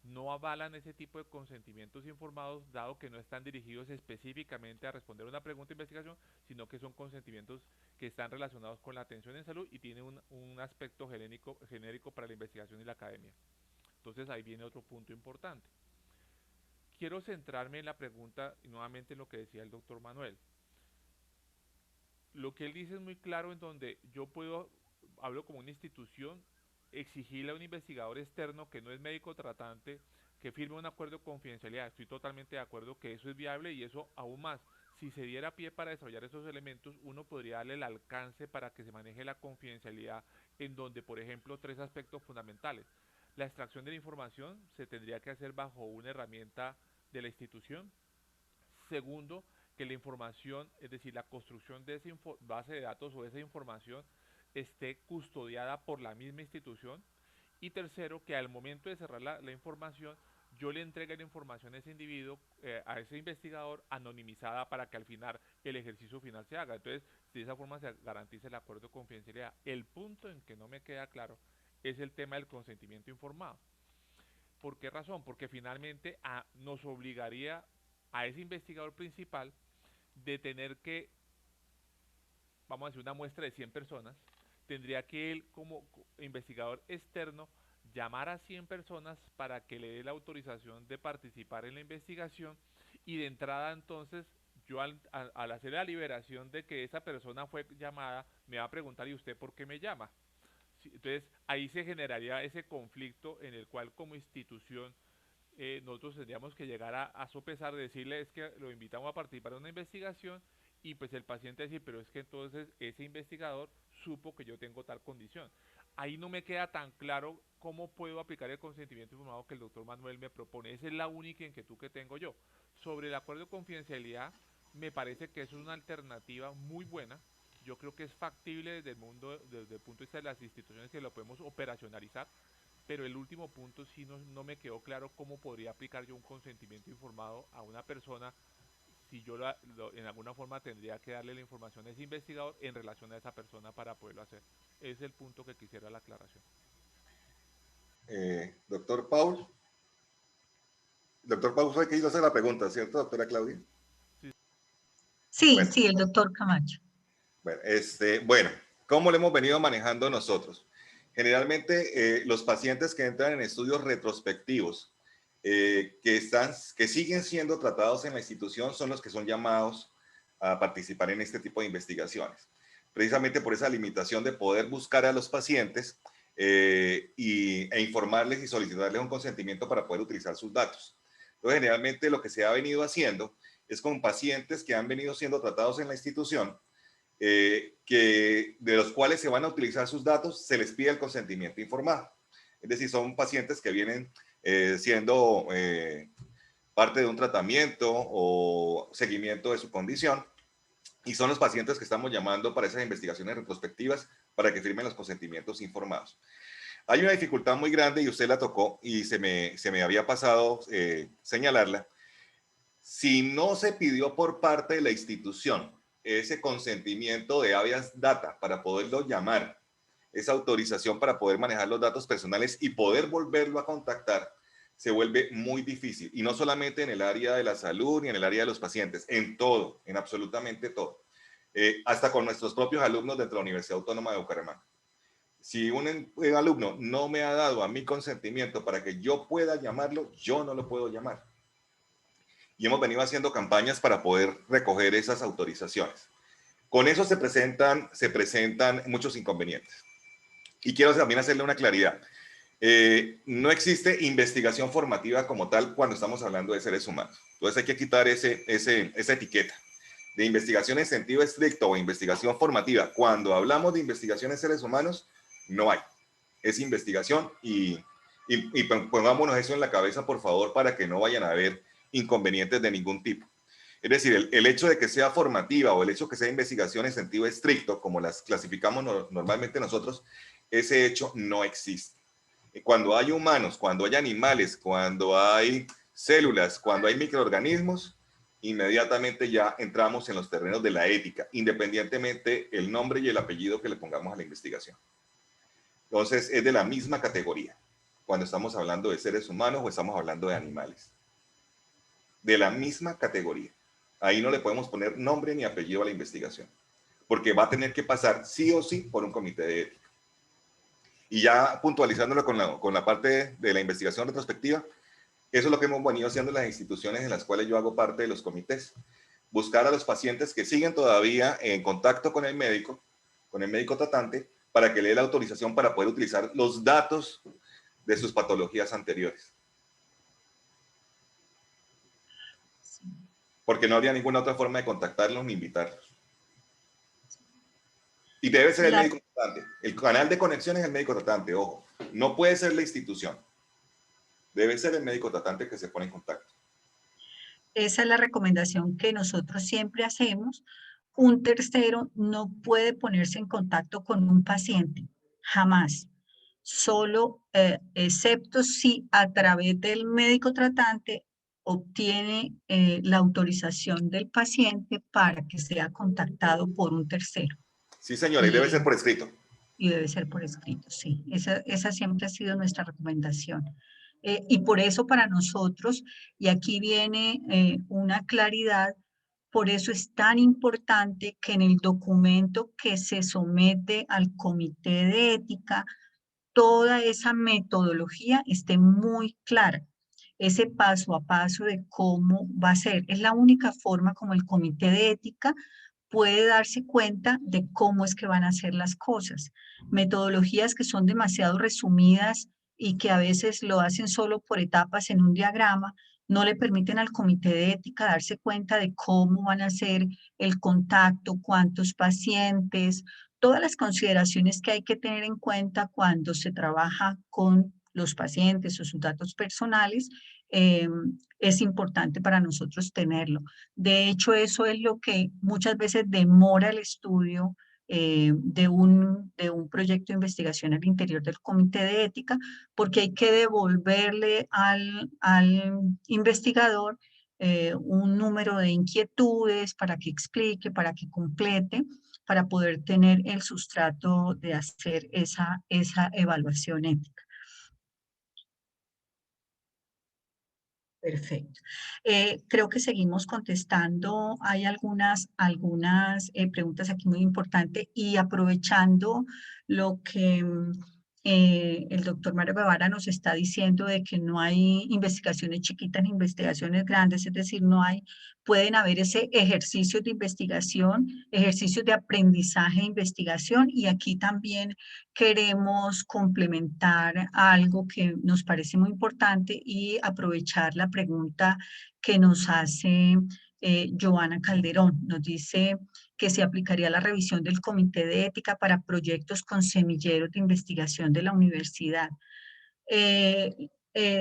Speaker 8: no avalan ese tipo de consentimientos informados, dado que no están dirigidos específicamente a responder una pregunta de investigación, sino que son consentimientos que están relacionados con la atención en salud y tienen un aspecto genérico para la investigación y la academia. Entonces ahí viene otro punto importante. Quiero centrarme en la pregunta y nuevamente en lo que decía el doctor Manuel. Lo que él dice es muy claro, en donde yo hablo como una institución, exigirle a un investigador externo que no es médico tratante que firme un acuerdo de confidencialidad. Estoy totalmente de acuerdo que eso es viable, y eso aún más. Si se diera pie para desarrollar esos elementos, uno podría darle el alcance para que se maneje la confidencialidad, en donde, por ejemplo, 3 aspectos fundamentales. La extracción de la información se tendría que hacer bajo una herramienta de la institución. Segundo, que la información, es decir, la construcción de esa base de datos o esa información, esté custodiada por la misma institución. Y tercero, que al momento de cerrar la información, yo le entregue la información a ese individuo, a ese investigador, anonimizada, para que al final el ejercicio final se haga. Entonces, de esa forma se garantiza el acuerdo de confidencialidad. El punto en que no me queda claro es el tema del consentimiento informado. ¿Por qué razón? Porque finalmente nos obligaría a ese investigador principal de tener que, vamos a decir, una muestra de 100 personas, tendría que él, como investigador externo, llamar a 100 personas para que le dé la autorización de participar en la investigación, y de entrada entonces yo al hacer la liberación de que esa persona fue llamada, me va a preguntar, ¿y usted por qué me llama? Sí, entonces, ahí se generaría ese conflicto en el cual como institución nosotros tendríamos que llegar a sopesar, decirle es que lo invitamos a participar en una investigación y pues el paciente decir, pero es que entonces ese investigador supo que yo tengo tal condición. Ahí no me queda tan claro cómo puedo aplicar el consentimiento informado que el doctor Manuel me propone. Esa es la única inquietud que tengo yo. Sobre el acuerdo de confidencialidad, me parece que es una alternativa muy buena. Yo creo que es factible desde el punto de vista de las instituciones que lo podemos operacionalizar, pero el último punto sí no me quedó claro cómo podría aplicar yo un consentimiento informado a una persona si yo en alguna forma tendría que darle la información a ese investigador en relación a esa persona para poderlo hacer. Ese es el punto que quisiera la aclaración.
Speaker 6: Doctor Paul. Doctor Paul fue el que hizo hacer la pregunta, ¿cierto, doctora Claudia?
Speaker 3: Sí,
Speaker 6: bueno,
Speaker 3: sí, el doctor Camacho.
Speaker 6: Bueno, ¿cómo lo hemos venido manejando nosotros? Generalmente los pacientes que entran en estudios retrospectivos que siguen siendo tratados en la institución son los que son llamados a participar en este tipo de investigaciones. Precisamente por esa limitación de poder buscar a los pacientes e informarles y solicitarles un consentimiento para poder utilizar sus datos. Entonces, generalmente lo que se ha venido haciendo es con pacientes que han venido siendo tratados en la institución, de los cuales se van a utilizar sus datos, se les pide el consentimiento informado. Es decir, son pacientes que vienen siendo parte de un tratamiento o seguimiento de su condición, y son los pacientes que estamos llamando para esas investigaciones retrospectivas para que firmen los consentimientos informados. Hay una dificultad muy grande y usted la tocó y se me había pasado señalarla. Si no se pidió por parte de la institución ese consentimiento de habeas data para poderlo llamar, esa autorización para poder manejar los datos personales y poder volverlo a contactar, se vuelve muy difícil. Y no solamente en el área de la salud ni en el área de los pacientes, en todo, en absolutamente todo. Hasta con nuestros propios alumnos dentro de la Universidad Autónoma de Bucaramanga. Si un alumno no me ha dado a mi consentimiento para que yo pueda llamarlo, yo no lo puedo llamar. Y hemos venido haciendo campañas para poder recoger esas autorizaciones. Con eso se presentan muchos inconvenientes. Y quiero también hacerle una claridad. No existe investigación formativa como tal cuando estamos hablando de seres humanos. Entonces hay que quitar esa etiqueta de investigación en sentido estricto o investigación formativa. Cuando hablamos de investigación en seres humanos, no hay. Es investigación y pongámonos eso en la cabeza, por favor, para que no vayan a haber inconvenientes de ningún tipo. Es decir, el hecho de que sea formativa o el hecho de que sea investigación en sentido estricto, como las clasificamos normalmente nosotros, ese hecho no existe. Cuando hay humanos, cuando hay animales, cuando hay células, cuando hay microorganismos, inmediatamente ya entramos en los terrenos de la ética, independientemente el nombre y el apellido que le pongamos a la investigación. Entonces, es de la misma categoría cuando estamos hablando de seres humanos o estamos hablando de animales. De la misma categoría. Ahí no le podemos poner nombre ni apellido a la investigación, porque va a tener que pasar sí o sí por un comité de ética. Y ya puntualizándolo con la parte de la investigación retrospectiva, eso es lo que hemos venido haciendo en las instituciones en las cuales yo hago parte de los comités. Buscar a los pacientes que siguen todavía en contacto con el médico tratante, para que le dé la autorización para poder utilizar los datos de sus patologías anteriores. Porque no habría ninguna otra forma de contactarlos ni invitarlos. Y debe ser el médico tratante. El canal de conexión es el médico tratante, ojo. No puede ser la institución. Debe ser el médico tratante que se pone en contacto.
Speaker 3: Esa es la recomendación que nosotros siempre hacemos. Un tercero no puede ponerse en contacto con un paciente, jamás. Solo, excepto si a través del médico tratante obtiene la autorización del paciente para que sea contactado por un tercero.
Speaker 6: Sí, señora, y debe ser por escrito.
Speaker 3: Y debe ser por escrito, sí. Esa siempre ha sido nuestra recomendación. Y por eso para nosotros, y aquí viene una claridad, por eso es tan importante que en el documento que se somete al comité de ética, toda esa metodología esté muy clara. ese paso a paso de cómo va a ser. Es la única forma como el comité de ética puede darse cuenta de cómo es que van a hacer las cosas. Metodologías que son demasiado resumidas y que a veces lo hacen solo por etapas en un diagrama, no le permiten al comité de ética darse cuenta de cómo van a hacer el contacto, cuántos pacientes, todas las consideraciones que hay que tener en cuenta cuando se trabaja con los pacientes o sus datos personales, es importante para nosotros tenerlo. De hecho, eso es lo que muchas veces demora el estudio de un proyecto de investigación al interior del comité de ética, porque hay que devolverle al investigador un número de inquietudes para que explique, para que complete, para poder tener el sustrato de hacer esa evaluación ética. Perfecto. Creo que seguimos contestando. Hay algunas preguntas aquí muy importantes y aprovechando lo que el doctor Mario Guevara nos está diciendo de que no hay investigaciones chiquitas ni investigaciones grandes, es decir, pueden haber ese ejercicio de investigación, ejercicios de aprendizaje e investigación, y aquí también queremos complementar algo que nos parece muy importante y aprovechar la pregunta que nos hace Joana Calderón. Nos dice que se aplicaría la revisión del Comité de Ética para proyectos con semilleros de investigación de la universidad.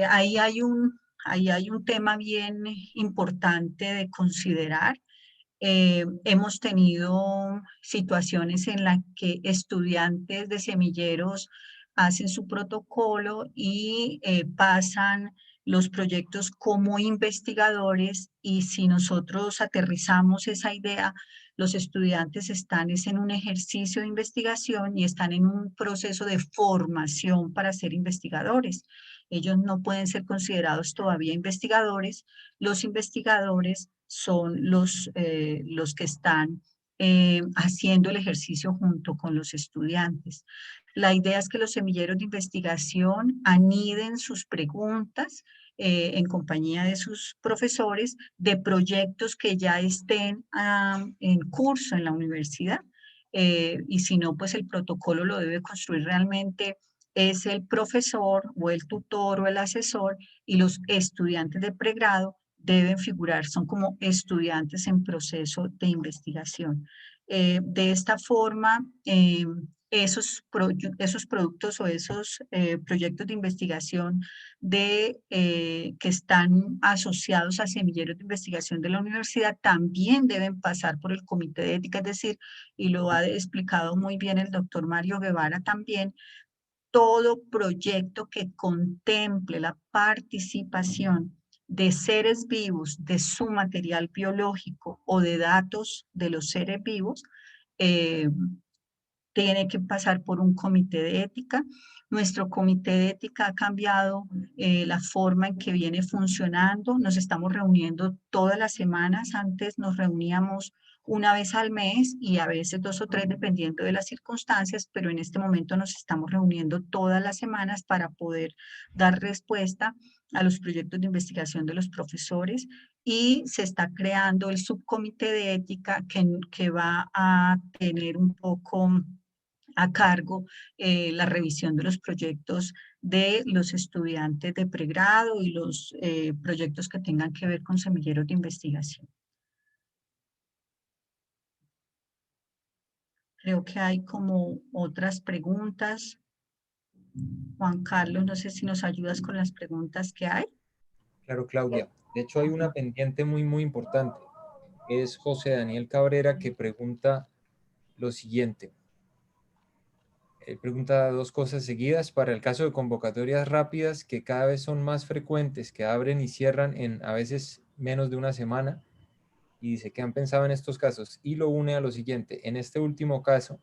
Speaker 3: Ahí hay un tema bien importante de considerar. Hemos tenido situaciones en las que estudiantes de semilleros hacen su protocolo y pasan los proyectos como investigadores, y si nosotros aterrizamos esa idea, los estudiantes están en un ejercicio de investigación y están en un proceso de formación para ser investigadores. Ellos no pueden ser considerados todavía investigadores. Los investigadores son los que están haciendo el ejercicio junto con los estudiantes. La idea es que los semilleros de investigación aniden sus preguntas en compañía de sus profesores de proyectos que ya estén en curso en la universidad. Y si no, pues el protocolo lo debe construir realmente es el profesor o el tutor o el asesor, y los estudiantes de pregrado deben figurar, son como estudiantes en proceso de investigación. De esta forma, esos productos o esos proyectos de investigación que están asociados a semilleros de investigación de la universidad también deben pasar por el comité de ética, es decir, y lo ha explicado muy bien el doctor Mario Guevara también, todo proyecto que contemple la participación de seres vivos, de su material biológico o de datos de los seres vivos, tiene que pasar por un comité de ética. Nuestro comité de ética ha cambiado la forma en que viene funcionando. Nos estamos reuniendo todas las semanas. Antes nos reuníamos una vez al mes y a veces 2 o 3 dependiendo de las circunstancias, pero en este momento nos estamos reuniendo todas las semanas para poder dar respuesta a los proyectos de investigación de los profesores, y se está creando el subcomité de ética que va a tener un poco a cargo la revisión de los proyectos de los estudiantes de pregrado y los proyectos que tengan que ver con semilleros de investigación. Creo que hay como otras preguntas. Juan Carlos, no sé si nos ayudas con las preguntas que hay.
Speaker 5: Claro, Claudia. De hecho, hay una pendiente muy, muy importante. Es José Daniel Cabrera, que pregunta lo siguiente. Pregunta 2 cosas seguidas. Para el caso de convocatorias rápidas, que cada vez son más frecuentes, que abren y cierran en a veces menos de una semana, y dice que han pensado en estos casos, y lo une a lo siguiente. En este último caso,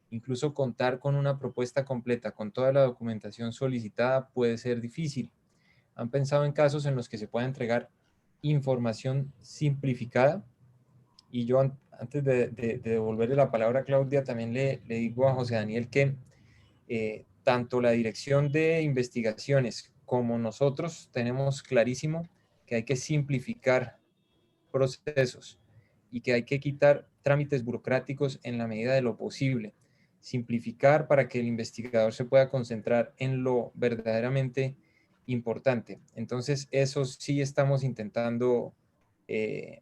Speaker 5: incluso contar con una propuesta completa con toda la documentación solicitada puede ser difícil. ¿Han pensado en casos en los que se pueda entregar información simplificada? Y yo, antes de devolverle la palabra a Claudia, también le digo a José Daniel que tanto la Dirección de Investigaciones como nosotros tenemos clarísimo que hay que simplificar procesos y que hay que quitar trámites burocráticos en la medida de lo posible. Simplificar para que el investigador se pueda concentrar en lo verdaderamente importante. Entonces, eso sí estamos intentando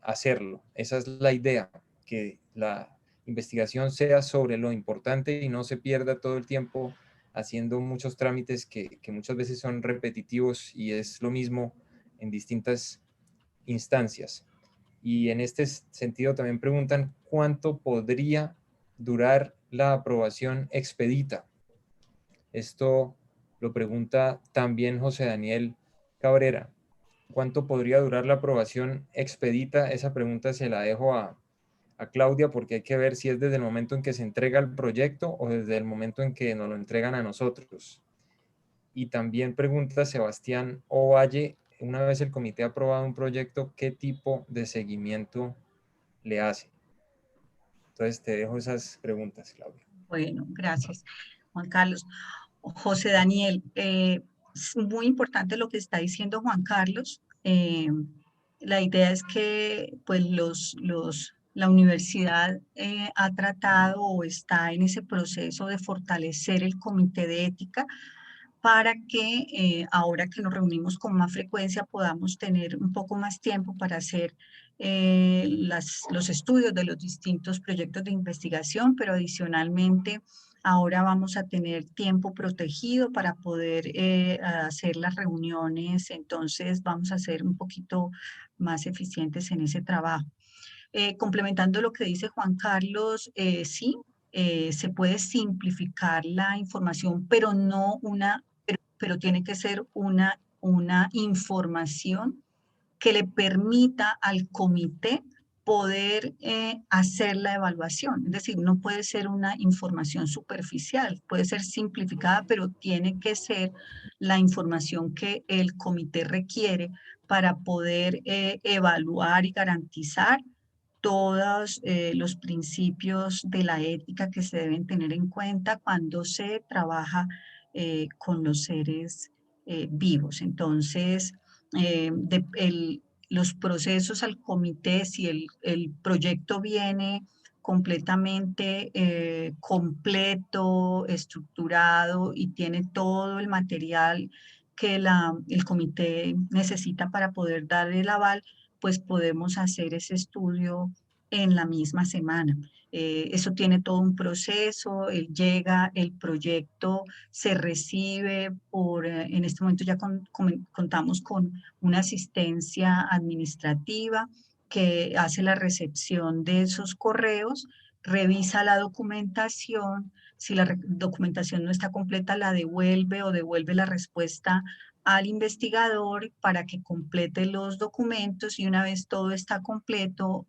Speaker 5: hacerlo. Esa es la idea, que la investigación sea sobre lo importante y no se pierda todo el tiempo haciendo muchos trámites que muchas veces son repetitivos y es lo mismo en distintas instancias. Y en este sentido también preguntan cuánto podría durar la aprobación expedita. Esto lo pregunta también José Daniel Cabrera. ¿Cuánto podría durar la aprobación expedita? Esa pregunta se la dejo a Claudia, porque hay que ver si es desde el momento en que se entrega el proyecto o desde el momento en que nos lo entregan a nosotros. Y también pregunta Sebastián Ovalle, una vez el comité ha aprobado un proyecto, ¿qué tipo de seguimiento le hace? Entonces te dejo esas preguntas, Claudia.
Speaker 3: Bueno, gracias, Juan Carlos. José Daniel, es muy importante lo que está diciendo Juan Carlos. La idea es que pues, la universidad ha tratado o está en ese proceso de fortalecer el comité de ética para que ahora que nos reunimos con más frecuencia podamos tener un poco más tiempo para hacer los estudios de los distintos proyectos de investigación, pero adicionalmente ahora vamos a tener tiempo protegido para poder hacer las reuniones, entonces vamos a ser un poquito más eficientes en ese trabajo. Complementando lo que dice Juan Carlos, sí, se puede simplificar la información, pero no pero tiene que ser una información que le permita al comité poder hacer la evaluación. Es decir, no puede ser una información superficial, puede ser simplificada, pero tiene que ser la información que el comité requiere para poder evaluar y garantizar todos los principios de la ética que se deben tener en cuenta cuando se trabaja con los seres vivos. Entonces, los procesos al comité, si el proyecto viene completamente completo, estructurado y tiene todo el material que el comité necesita para poder dar el aval, pues podemos hacer ese estudio en la misma semana. Eso tiene todo un proceso, llega el proyecto, se recibe en este momento ya contamos con una asistencia administrativa que hace la recepción de esos correos, revisa la documentación, si la documentación no está completa la devuelve o devuelve la respuesta al investigador para que complete los documentos y una vez todo está completo,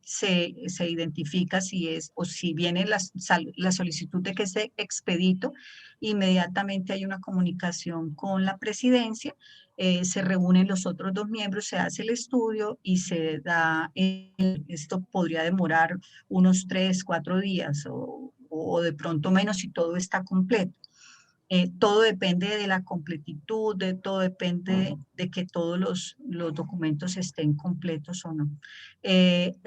Speaker 3: se identifica si es o si viene la solicitud de que sea expedito, inmediatamente hay una comunicación con la presidencia, se reúnen los otros dos miembros, se hace el estudio y se da, esto podría demorar unos 3, 4 días o de pronto menos si todo está completo. Todo depende de la completitud, todo depende de que todos los documentos estén completos o no.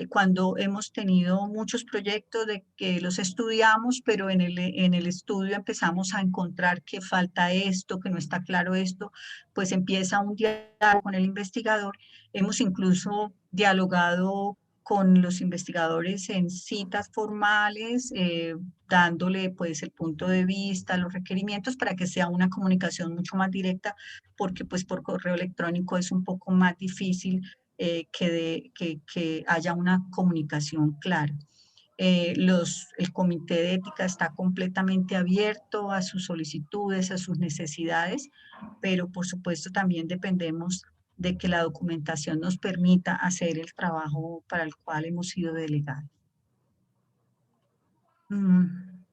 Speaker 3: Cuando hemos tenido muchos proyectos de que los estudiamos, pero en el estudio empezamos a encontrar que falta esto, que no está claro esto, pues empieza un diálogo con el investigador. Hemos incluso dialogado con los investigadores en citas formales, dándole pues el punto de vista, los requerimientos para que sea una comunicación mucho más directa, porque pues por correo electrónico es un poco más difícil que haya una comunicación clara. El comité de ética está completamente abierto a sus solicitudes, a sus necesidades, pero por supuesto también dependemos de que la documentación nos permita hacer el trabajo para el cual hemos sido delegados.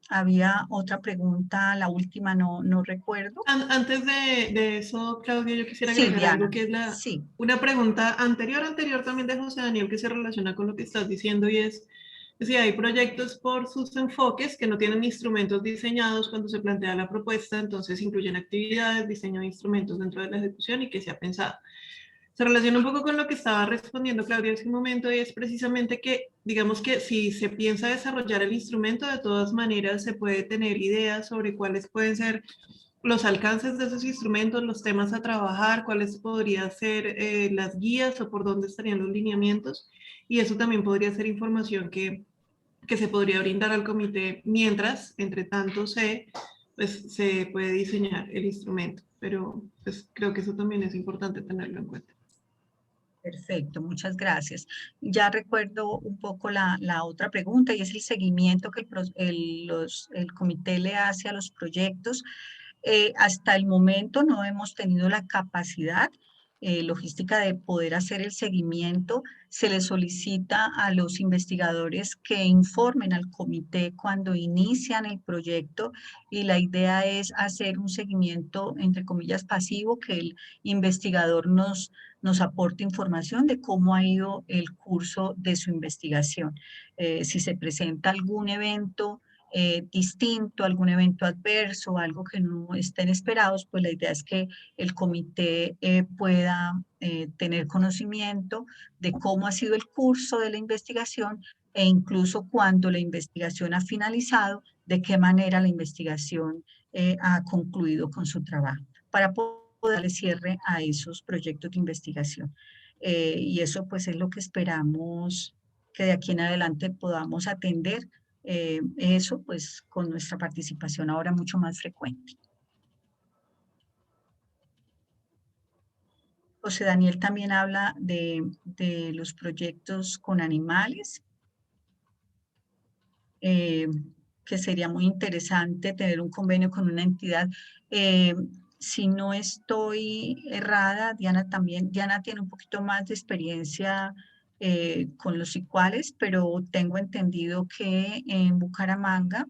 Speaker 3: Había otra pregunta, la última no recuerdo.
Speaker 4: Antes de eso, Claudia, yo quisiera agregar algo que es una pregunta anterior también de José Daniel que se relaciona con lo que estás diciendo y es Sí, hay proyectos por sus enfoques que no tienen instrumentos diseñados cuando se plantea la propuesta, entonces incluyen actividades, diseño de instrumentos dentro de la ejecución y que se ha pensado. Se relaciona un poco con lo que estaba respondiendo Claudia hace un momento y es precisamente que, digamos que si se piensa desarrollar el instrumento, de todas maneras se puede tener ideas sobre cuáles pueden ser los alcances de esos instrumentos, los temas a trabajar, cuáles podrían ser las guías o por dónde estarían los lineamientos. Y eso también podría ser información que se podría brindar al comité mientras, entre tanto, pues, se puede diseñar el instrumento. Pero pues, creo que eso también es importante tenerlo en cuenta.
Speaker 3: Perfecto, muchas gracias. Ya recuerdo un poco la otra pregunta y es el seguimiento que el comité le hace a los proyectos. Hasta el momento no hemos tenido la capacidad logística de poder hacer el seguimiento. Se le solicita a los investigadores que informen al comité cuando inician el proyecto y la idea es hacer un seguimiento, entre comillas, pasivo, que el investigador nos aporte información de cómo ha ido el curso de su investigación. Si se presenta algún evento distinto, algún evento adverso, algo que no estén esperados, pues la idea es que el comité pueda tener conocimiento de cómo ha sido el curso de la investigación e incluso cuando la investigación ha finalizado, de qué manera la investigación ha concluido con su trabajo, para poder darle cierre a esos proyectos de investigación. Y eso pues es lo que esperamos que de aquí en adelante podamos atender eso pues con nuestra participación ahora mucho más frecuente. José Daniel también habla de los proyectos con animales, que sería muy interesante tener un convenio con una entidad. Si no estoy errada, Diana tiene un poquito más de experiencia con los ICUALES, pero tengo entendido que en Bucaramanga,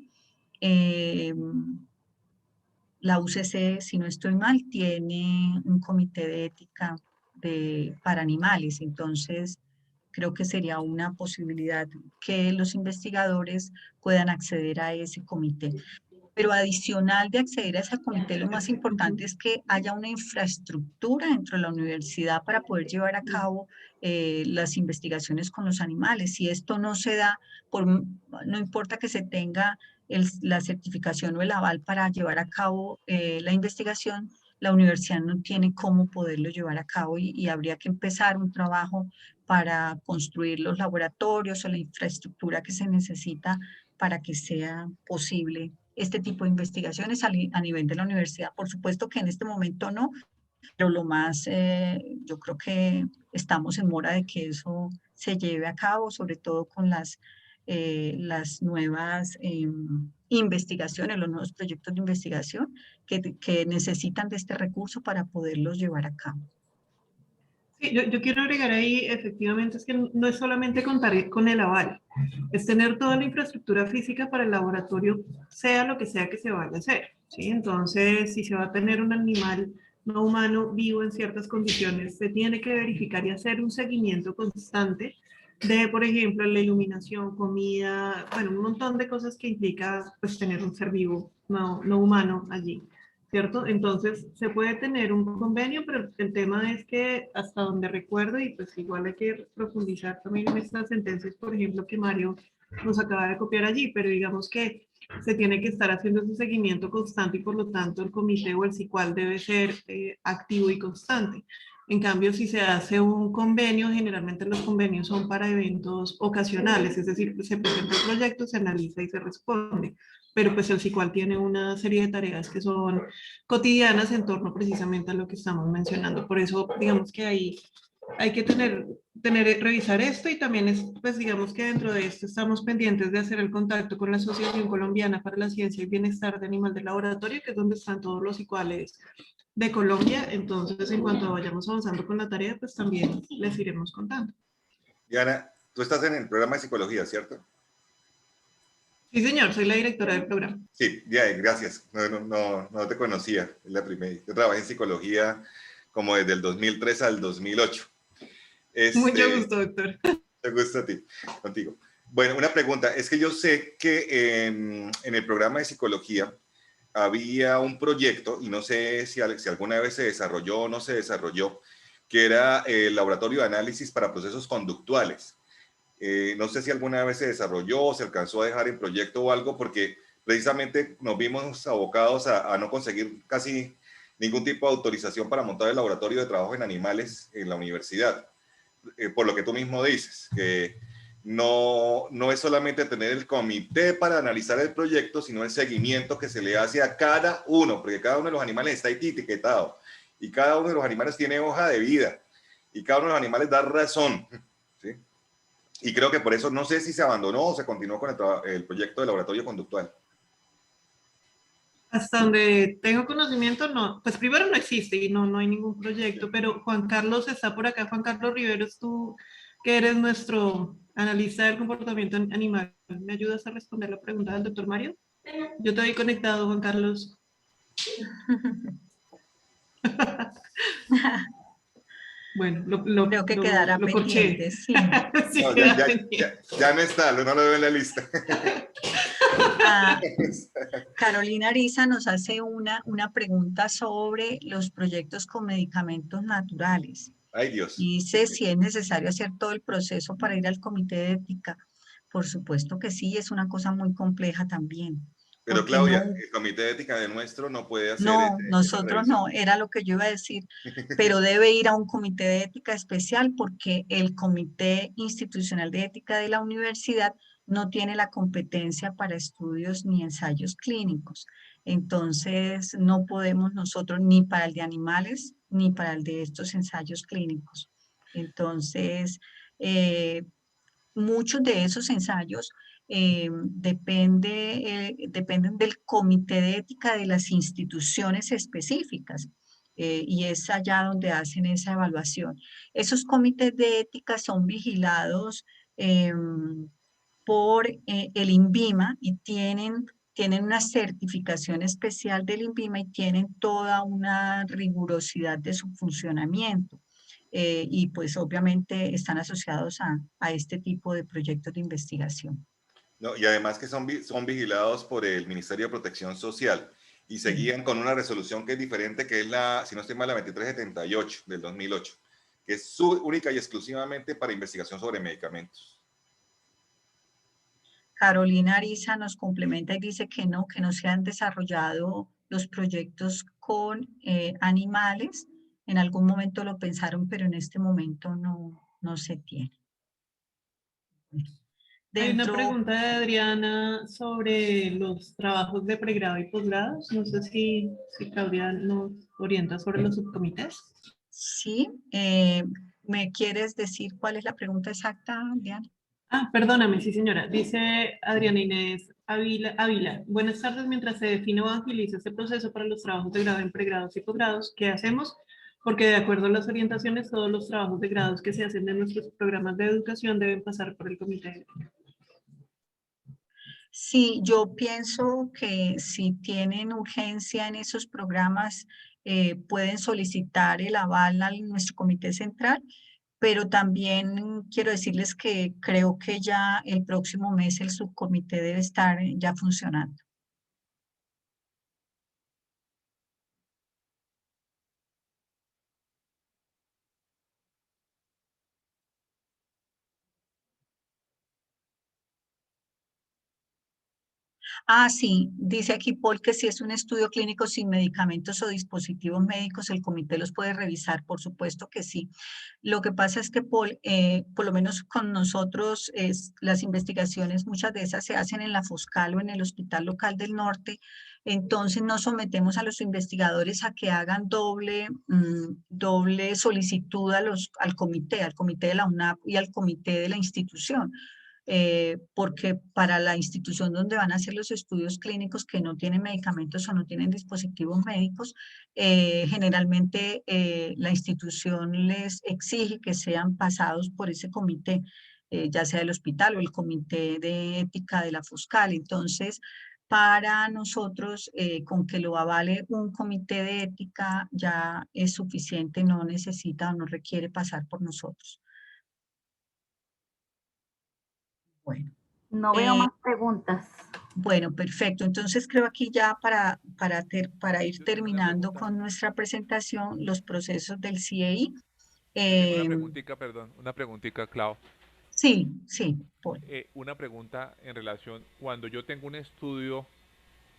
Speaker 3: la UCC, si no estoy mal, tiene un comité de ética para animales, entonces creo que sería una posibilidad que los investigadores puedan acceder a ese comité. Pero adicional de acceder a ese comité, lo más importante es que haya una infraestructura dentro de la universidad para poder llevar a cabo las investigaciones con los animales. Si esto no se da, no importa que se tenga la certificación o el aval para llevar a cabo la investigación, la universidad no tiene cómo poderlo llevar a cabo y habría que empezar un trabajo para construir los laboratorios o la infraestructura que se necesita para que sea posible este tipo de investigaciones a nivel de la universidad. Por supuesto que en este momento no, pero lo más, yo creo que estamos en mora de que eso se lleve a cabo, sobre todo con las nuevas investigaciones, los nuevos proyectos de investigación que necesitan de este recurso para poderlos llevar a cabo.
Speaker 4: Sí, yo quiero agregar ahí, efectivamente, es que no es solamente contar con el aval, es tener toda la infraestructura física para el laboratorio, sea lo que sea que se vaya a hacer, ¿sí? Entonces, si se va a tener un animal no humano vivo en ciertas condiciones, se tiene que verificar y hacer un seguimiento constante de, por ejemplo, la iluminación, comida, bueno, un montón de cosas que implica, pues, tener un ser vivo no humano allí. ¿Cierto? Entonces se puede tener un convenio, pero el tema es que hasta donde recuerdo, y pues igual hay que profundizar también en estas sentencias, por ejemplo, que Mario nos acaba de copiar allí, pero digamos que se tiene que estar haciendo ese seguimiento constante y por lo tanto el comité o el CICUAL debe ser activo y constante. En cambio, si se hace un convenio, generalmente los convenios son para eventos ocasionales, es decir, se presenta el proyecto, se analiza y se responde, pero pues el CICUAL tiene una serie de tareas que son cotidianas en torno precisamente a lo que estamos mencionando. Por eso, digamos que ahí hay que revisar esto y también es, pues digamos que dentro de esto estamos pendientes de hacer el contacto con la Asociación Colombiana para la Ciencia y Bienestar de Animal de Laboratorio, que es donde están todos los ICUALES de Colombia. Entonces, en cuanto vayamos avanzando con la tarea, pues también les iremos contando.
Speaker 6: Diana, tú estás en el programa de psicología, ¿cierto?
Speaker 4: Sí, señor, soy la directora del programa.
Speaker 6: Sí, ya, gracias. No te conocía, es la primera. Yo trabajé en psicología como desde el 2003 al 2008.
Speaker 4: Mucho gusto, doctor.
Speaker 6: Mucho gusto a ti, contigo. Bueno, una pregunta. Es que yo sé que en el programa de psicología había un proyecto, y no sé si alguna vez se desarrolló o no se desarrolló, que era el laboratorio de análisis para procesos conductuales. No sé si alguna vez se desarrolló o se alcanzó a dejar en proyecto o algo, porque precisamente nos vimos abocados a no conseguir casi ningún tipo de autorización para montar el laboratorio de trabajo en animales en la universidad. Por lo que tú mismo dices, que no es solamente tener el comité para analizar el proyecto, sino el seguimiento que se le hace a cada uno, porque cada uno de los animales está etiquetado y cada uno de los animales tiene hoja de vida y cada uno de los animales da razón, ¿sí? Y creo que por eso no sé si se abandonó o se continuó con el proyecto de laboratorio conductual.
Speaker 4: Hasta donde tengo conocimiento, no. Pues primero no existe y no hay ningún proyecto, pero Juan Carlos está por acá. Juan Carlos Riveros, tú que eres nuestro analista del comportamiento animal, ¿me ayudas a responder la pregunta del doctor Mario? Yo te doy conectado, Juan Carlos. Bueno,
Speaker 3: Creo que quedará
Speaker 4: lo corché.
Speaker 3: pendiente, sí.
Speaker 4: Sí,
Speaker 6: No,
Speaker 4: queda pendiente.
Speaker 6: ya no está, no lo veo en la lista.
Speaker 3: Ah, Carolina Ariza nos hace una pregunta sobre los proyectos con medicamentos naturales.
Speaker 6: Ay, Dios.
Speaker 3: Y dice si es necesario hacer todo el proceso para ir al comité de ética. Por supuesto que sí, es una cosa muy compleja también.
Speaker 6: Pero
Speaker 3: Porque
Speaker 6: Claudia, el comité de ética de nuestro no puede hacer
Speaker 3: no,
Speaker 6: esa
Speaker 3: nosotros
Speaker 6: revisión.
Speaker 3: no, era lo que yo iba a decir, pero debe ir a un comité de ética especial porque el comité institucional de ética de la universidad no tiene la competencia para estudios ni ensayos clínicos. Entonces, no podemos nosotros ni para el de animales ni para el de estos ensayos clínicos. Entonces, muchos de esos ensayos dependen del comité de ética de las instituciones específicas y es allá donde hacen esa evaluación. Esos comités de ética son vigilados por el INVIMA y tienen una certificación especial del INVIMA y tienen toda una rigurosidad de su funcionamiento. Y pues obviamente están asociados a este tipo de proyectos de investigación.
Speaker 6: No, y además que son vigilados por el Ministerio de Protección Social y se guían con una resolución que es diferente, que es la, si no estoy mal, la 2378 del 2008, que es única y exclusivamente para investigación sobre medicamentos.
Speaker 3: Carolina Ariza nos complementa y dice que no se han desarrollado los proyectos con animales. En algún momento lo pensaron, pero en este momento no se tiene.
Speaker 4: Hay una
Speaker 3: Dentro,
Speaker 4: pregunta de Adriana sobre los trabajos de pregrado y posgrado. No sé si Claudia nos orienta sobre los subcomités.
Speaker 3: sí, ¿me quieres decir cuál es la pregunta exacta, Diana?
Speaker 4: Ah, perdóname, sí señora. Dice Adriana Inés Ávila. Buenas tardes. Mientras se define o agiliza este proceso para los trabajos de grado en pregrados y posgrados, ¿qué hacemos? Porque de acuerdo a las orientaciones, todos los trabajos de grados que se hacen de nuestros programas de educación deben pasar por el comité.
Speaker 3: Sí, yo pienso que si tienen urgencia en esos programas, pueden solicitar el aval a nuestro comité central, pero también quiero decirles que creo que ya el próximo mes el subcomité debe estar ya funcionando. Ah, sí, dice aquí Paul que si es un estudio clínico sin medicamentos o dispositivos médicos, el comité los puede revisar, por supuesto que sí. Lo que pasa es que Paul, por lo menos con nosotros, las investigaciones, muchas de esas se hacen en la Foscal o en el Hospital Local del Norte, entonces no sometemos a los investigadores a que hagan doble solicitud al comité de la UNAP y al comité de la institución. Porque para la institución donde van a hacer los estudios clínicos que no tienen medicamentos o no tienen dispositivos médicos, generalmente la institución les exige que sean pasados por ese comité, ya sea el hospital o el comité de ética de la Foscal. Entonces, para nosotros, con que lo avale un comité de ética ya es suficiente, no necesita o no requiere pasar por nosotros. Bueno.
Speaker 2: No veo más preguntas.
Speaker 3: Bueno, perfecto. Entonces creo aquí ya para ir
Speaker 8: Yo tengo
Speaker 3: terminando con nuestra presentación, los procesos del CAI.
Speaker 8: yo tengo una preguntita, perdón, una preguntita, Clau.
Speaker 3: Sí, sí, Paul.
Speaker 8: Una pregunta en relación, cuando yo tengo un estudio,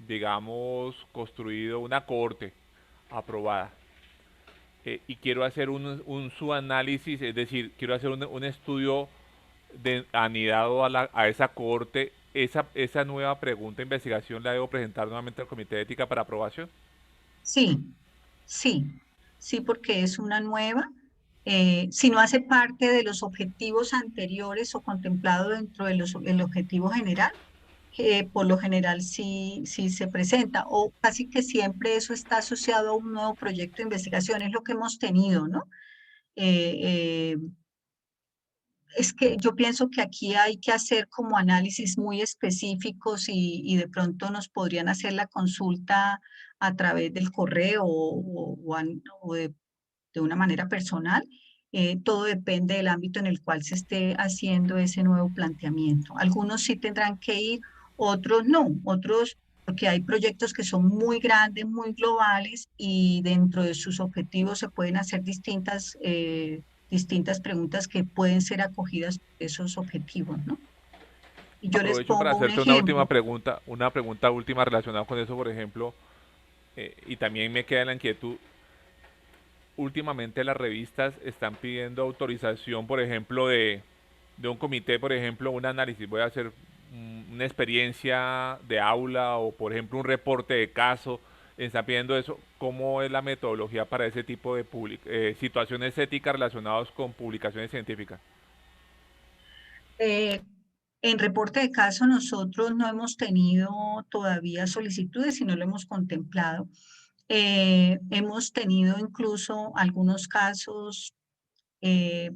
Speaker 8: digamos, construido, una cohorte aprobada, y quiero hacer un subanálisis, es decir, quiero hacer un estudio anidado a esa cohorte, esa nueva pregunta de investigación la debo presentar nuevamente al Comité de Ética para aprobación.
Speaker 3: Sí, sí, porque es una nueva. Si no hace parte de los objetivos anteriores o contemplado dentro de el objetivo general, por lo general sí se presenta, o casi que siempre eso está asociado a un nuevo proyecto de investigación, es lo que hemos tenido, ¿no? Eh, eh, es que yo pienso que aquí hay que hacer como análisis muy específicos y de pronto nos podrían hacer la consulta a través del correo o de una manera personal. Todo depende del ámbito en el cual se esté haciendo ese nuevo planteamiento. Algunos sí tendrán que ir, otros no, otros porque hay proyectos que son muy grandes, muy globales y dentro de sus objetivos se pueden hacer distintas preguntas que pueden ser acogidas por esos objetivos, ¿no? Y yo les
Speaker 8: Aprovecho para
Speaker 3: pongo un
Speaker 8: hacerte una última
Speaker 3: ejemplo.
Speaker 8: pregunta, última relacionada con eso, por ejemplo, y también me queda la inquietud. Últimamente las revistas están pidiendo autorización, por ejemplo, de un comité, por ejemplo, un análisis. Voy a hacer una experiencia de aula o, por ejemplo, un reporte de caso. Están pidiendo eso. ¿Cómo es la metodología para ese tipo de situaciones éticas relacionadas con publicaciones científicas?
Speaker 3: Eh, En reporte de caso nosotros no hemos tenido todavía solicitudes y no lo hemos contemplado. Hemos tenido incluso algunos casos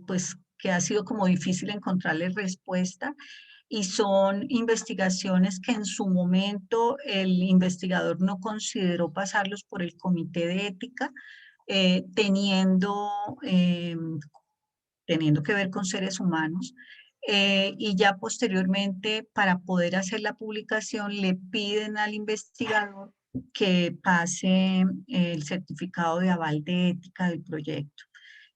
Speaker 3: pues que ha sido como difícil encontrarle respuesta y son investigaciones que en su momento el investigador no consideró pasarlos por el comité de ética, eh, teniendo, eh, teniendo que ver con seres humanos. Y ya posteriormente, para poder hacer la publicación, le piden al investigador que pase el certificado de aval de ética del proyecto.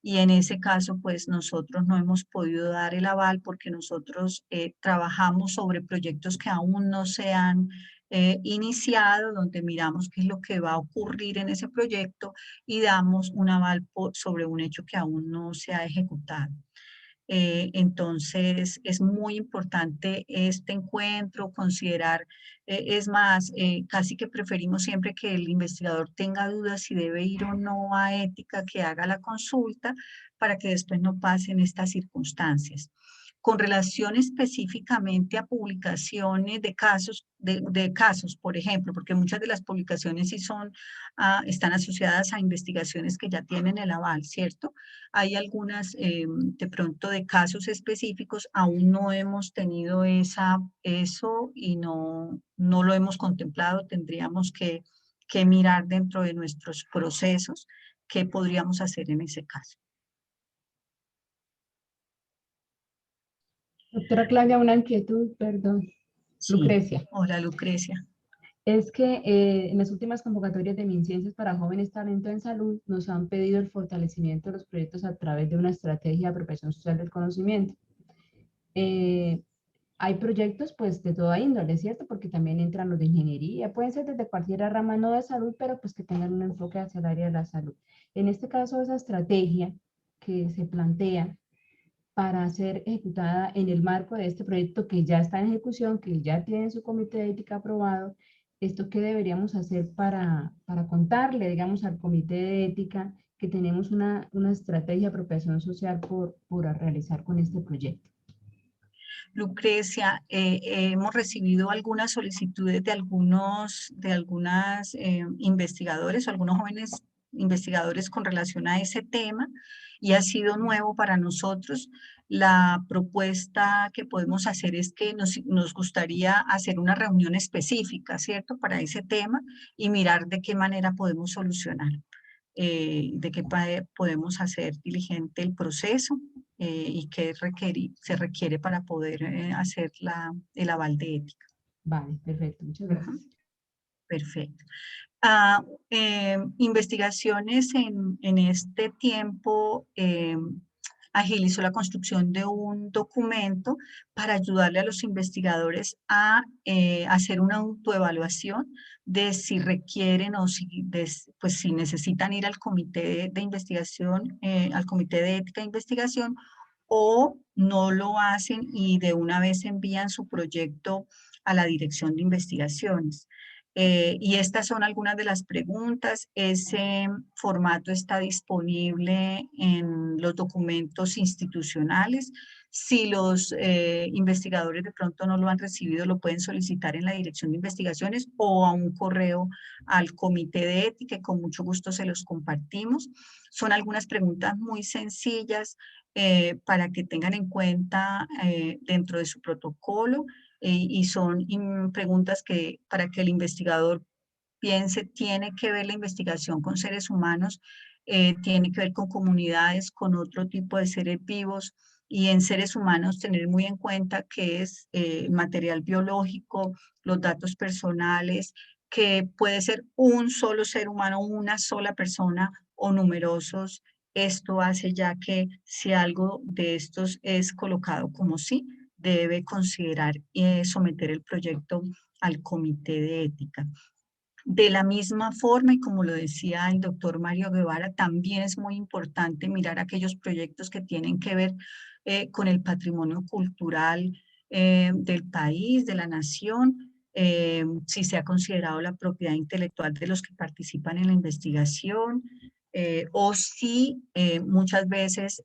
Speaker 3: Y en ese caso, pues nosotros no hemos podido dar el aval porque nosotros trabajamos sobre proyectos que aún no se han iniciado, donde miramos qué es lo que va a ocurrir en ese proyecto y damos un aval sobre un hecho que aún no se ha ejecutado. Entonces, es muy importante este encuentro, considerar, es más, casi que preferimos siempre que el investigador tenga dudas si debe ir o no a ética, que haga la consulta para que después no pasen estas circunstancias. Con relación específicamente a publicaciones de casos, por ejemplo, porque muchas de las publicaciones sí están asociadas a investigaciones que ya tienen el aval, ¿cierto? Hay algunas de pronto de casos específicos, aún no hemos tenido eso y no lo hemos contemplado. Tendríamos que mirar dentro de nuestros procesos qué podríamos hacer en ese caso.
Speaker 9: Doctora Claudia, una inquietud, perdón.
Speaker 3: Sí.
Speaker 9: Lucrecia.
Speaker 3: Hola, Lucrecia.
Speaker 9: Es que en las últimas convocatorias de MinCiencias para Jóvenes Talento en Salud nos han pedido el fortalecimiento de los proyectos a través de una estrategia de apropiación social del conocimiento. Hay proyectos pues de toda índole, ¿cierto? Porque también entran los de ingeniería, pueden ser desde cualquier rama no de salud, pero pues que tengan un enfoque hacia el área de la salud. En este caso, esa estrategia que se plantea para ser ejecutada en el marco de este proyecto que ya está en ejecución, que ya tiene su comité de ética aprobado, ¿esto qué deberíamos hacer para contarle, digamos, al comité de ética que tenemos una estrategia de apropiación social por realizar con este proyecto?
Speaker 3: Lucrecia, hemos recibido algunas solicitudes de algunas investigadores o algunos jóvenes investigadores con relación a ese tema y ha sido nuevo para nosotros. La propuesta que podemos hacer es que nos gustaría hacer una reunión específica, ¿cierto?, para ese tema y mirar de qué manera podemos solucionar, de qué podemos hacer diligente el proceso y qué se requiere para poder hacer el aval de ética.
Speaker 9: Vale, perfecto, muchas gracias.
Speaker 3: Perfecto. Investigaciones en este tiempo agilizó la construcción de un documento para ayudarle a los investigadores a hacer una autoevaluación de si requieren o si, pues, si necesitan ir al comité de investigación, al comité de ética de investigación, o no lo hacen y de una vez envían su proyecto a la dirección de investigaciones. Y estas son algunas de las preguntas. Ese formato está disponible en los documentos institucionales. Si los investigadores de pronto no lo han recibido, lo pueden solicitar en la dirección de investigaciones o a un correo al comité de ética, y con mucho gusto se los compartimos. Son algunas preguntas muy sencillas para que tengan en cuenta dentro de su protocolo. Y son preguntas que para que el investigador piense, tiene que ver la investigación con seres humanos, tiene que ver con comunidades, con otro tipo de seres vivos, y en seres humanos tener muy en cuenta que es material biológico, los datos personales, que puede ser un solo ser humano, una sola persona o numerosos. Esto hace ya que si algo de estos es colocado como sí, debe considerar someter el proyecto al comité de ética. De la misma forma, y como lo decía el doctor Mario Guevara, también es muy importante mirar aquellos proyectos que tienen que ver con el patrimonio cultural del país, de la nación, si se ha considerado la propiedad intelectual de los que participan en la investigación, o si muchas veces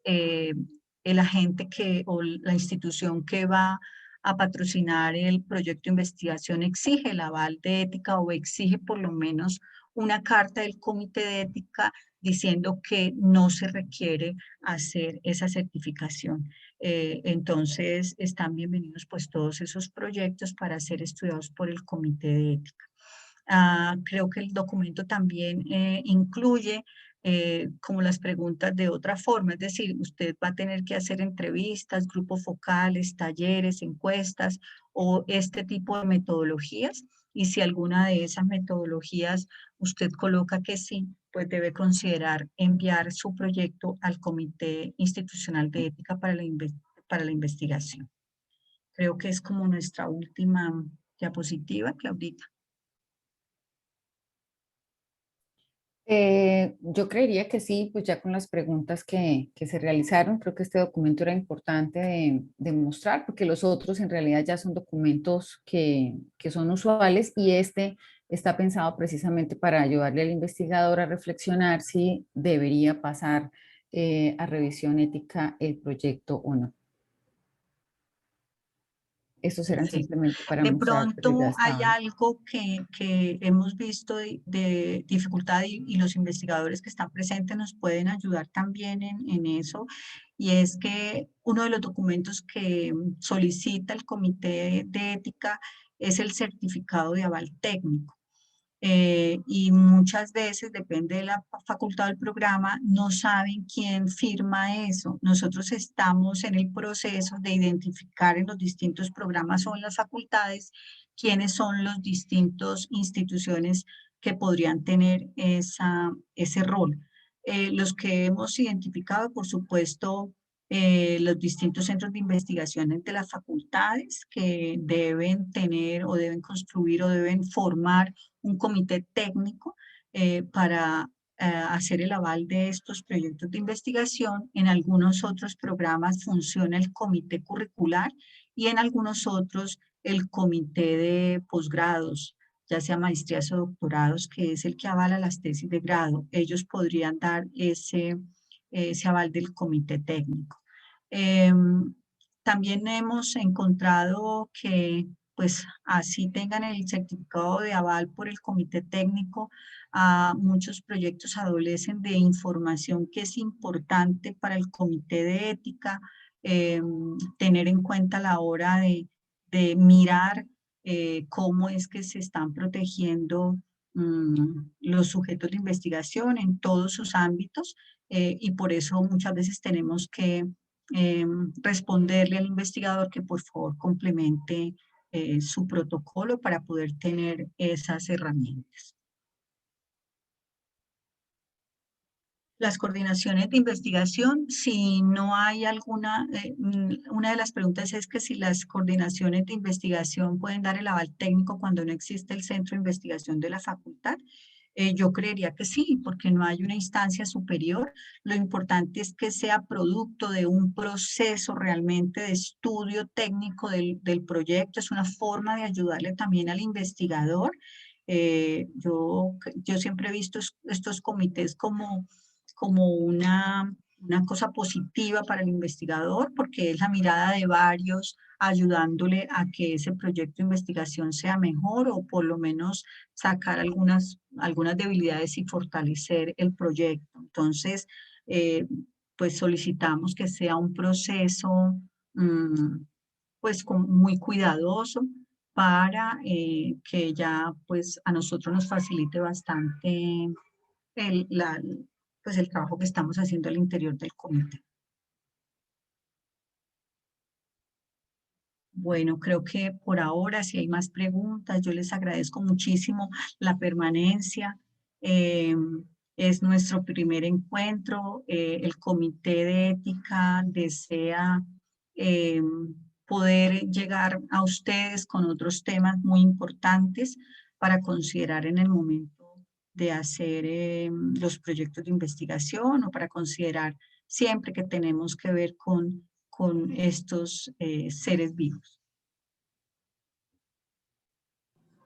Speaker 3: el agente o la institución que va a patrocinar el proyecto de investigación exige el aval de ética o exige por lo menos una carta del comité de ética diciendo que no se requiere hacer esa certificación. Entonces están bienvenidos pues todos esos proyectos para ser estudiados por el comité de ética. Creo que el documento también incluye como las preguntas de otra forma, es decir, usted va a tener que hacer entrevistas, grupos focales, talleres, encuestas o este tipo de metodologías, y si alguna de esas metodologías usted coloca que sí, pues debe considerar enviar su proyecto al Comité Institucional de Ética para la investigación. Creo que es como nuestra última diapositiva, Claudita.
Speaker 1: Yo creería que sí, pues ya con las preguntas que se realizaron, creo que este documento era importante de mostrar, porque los otros en realidad ya son documentos que son usuales, y este está pensado precisamente para ayudarle al investigador a reflexionar si debería pasar a revisión ética el proyecto o no. Estos eran simplemente para
Speaker 3: De
Speaker 1: mostrar que ya
Speaker 3: pronto hay
Speaker 1: estaban.
Speaker 3: algo que hemos visto de dificultad, y los investigadores que están presentes nos pueden ayudar también en eso, y es que uno de los documentos que solicita el comité de ética es el certificado de aval técnico. Y muchas veces, depende de la facultad del programa, no saben quién firma eso. Nosotros estamos en el proceso de identificar en los distintos programas o en las facultades quiénes son las distintas instituciones que podrían tener ese rol. Los que hemos identificado, por supuesto, los distintos centros de investigación de las facultades que deben tener o deben construir o deben formar un comité técnico para hacer el aval de estos proyectos de investigación. En algunos otros programas funciona el comité curricular y en algunos otros el comité de posgrados, ya sea maestrías o doctorados, que es el que avala las tesis de grado. Ellos podrían dar ese aval del comité técnico. También hemos encontrado que pues así tengan el certificado de aval por el comité técnico, muchos proyectos adolecen de información que es importante para el comité de ética, tener en cuenta a la hora de mirar cómo es que se están protegiendo los sujetos de investigación en todos sus ámbitos, y por eso muchas veces tenemos que responderle al investigador que por favor complemente su protocolo para poder tener esas herramientas. Las coordinaciones de investigación, si no hay alguna, una de las preguntas es que si las coordinaciones de investigación pueden dar el aval técnico cuando no existe el centro de investigación de la facultad. Yo creería que sí, porque no hay una instancia superior. Lo importante es que sea producto de un proceso realmente de estudio técnico del proyecto. Es una forma de ayudarle también al investigador. Yo siempre he visto estos comités como una cosa positiva para el investigador, porque es la mirada de varios ayudándole a que ese proyecto de investigación sea mejor o por lo menos sacar algunas debilidades y fortalecer el proyecto. Entonces, pues solicitamos que sea un proceso pues muy cuidadoso para que ya pues a nosotros nos facilite bastante pues el trabajo que estamos haciendo al interior del comité. Bueno, creo que por ahora, si hay más preguntas, yo les agradezco muchísimo la permanencia. Es nuestro primer encuentro. El Comité de Ética desea poder llegar a ustedes con otros temas muy importantes para considerar en el momento de hacer los proyectos de investigación o para considerar siempre que tenemos que ver con estos seres vivos.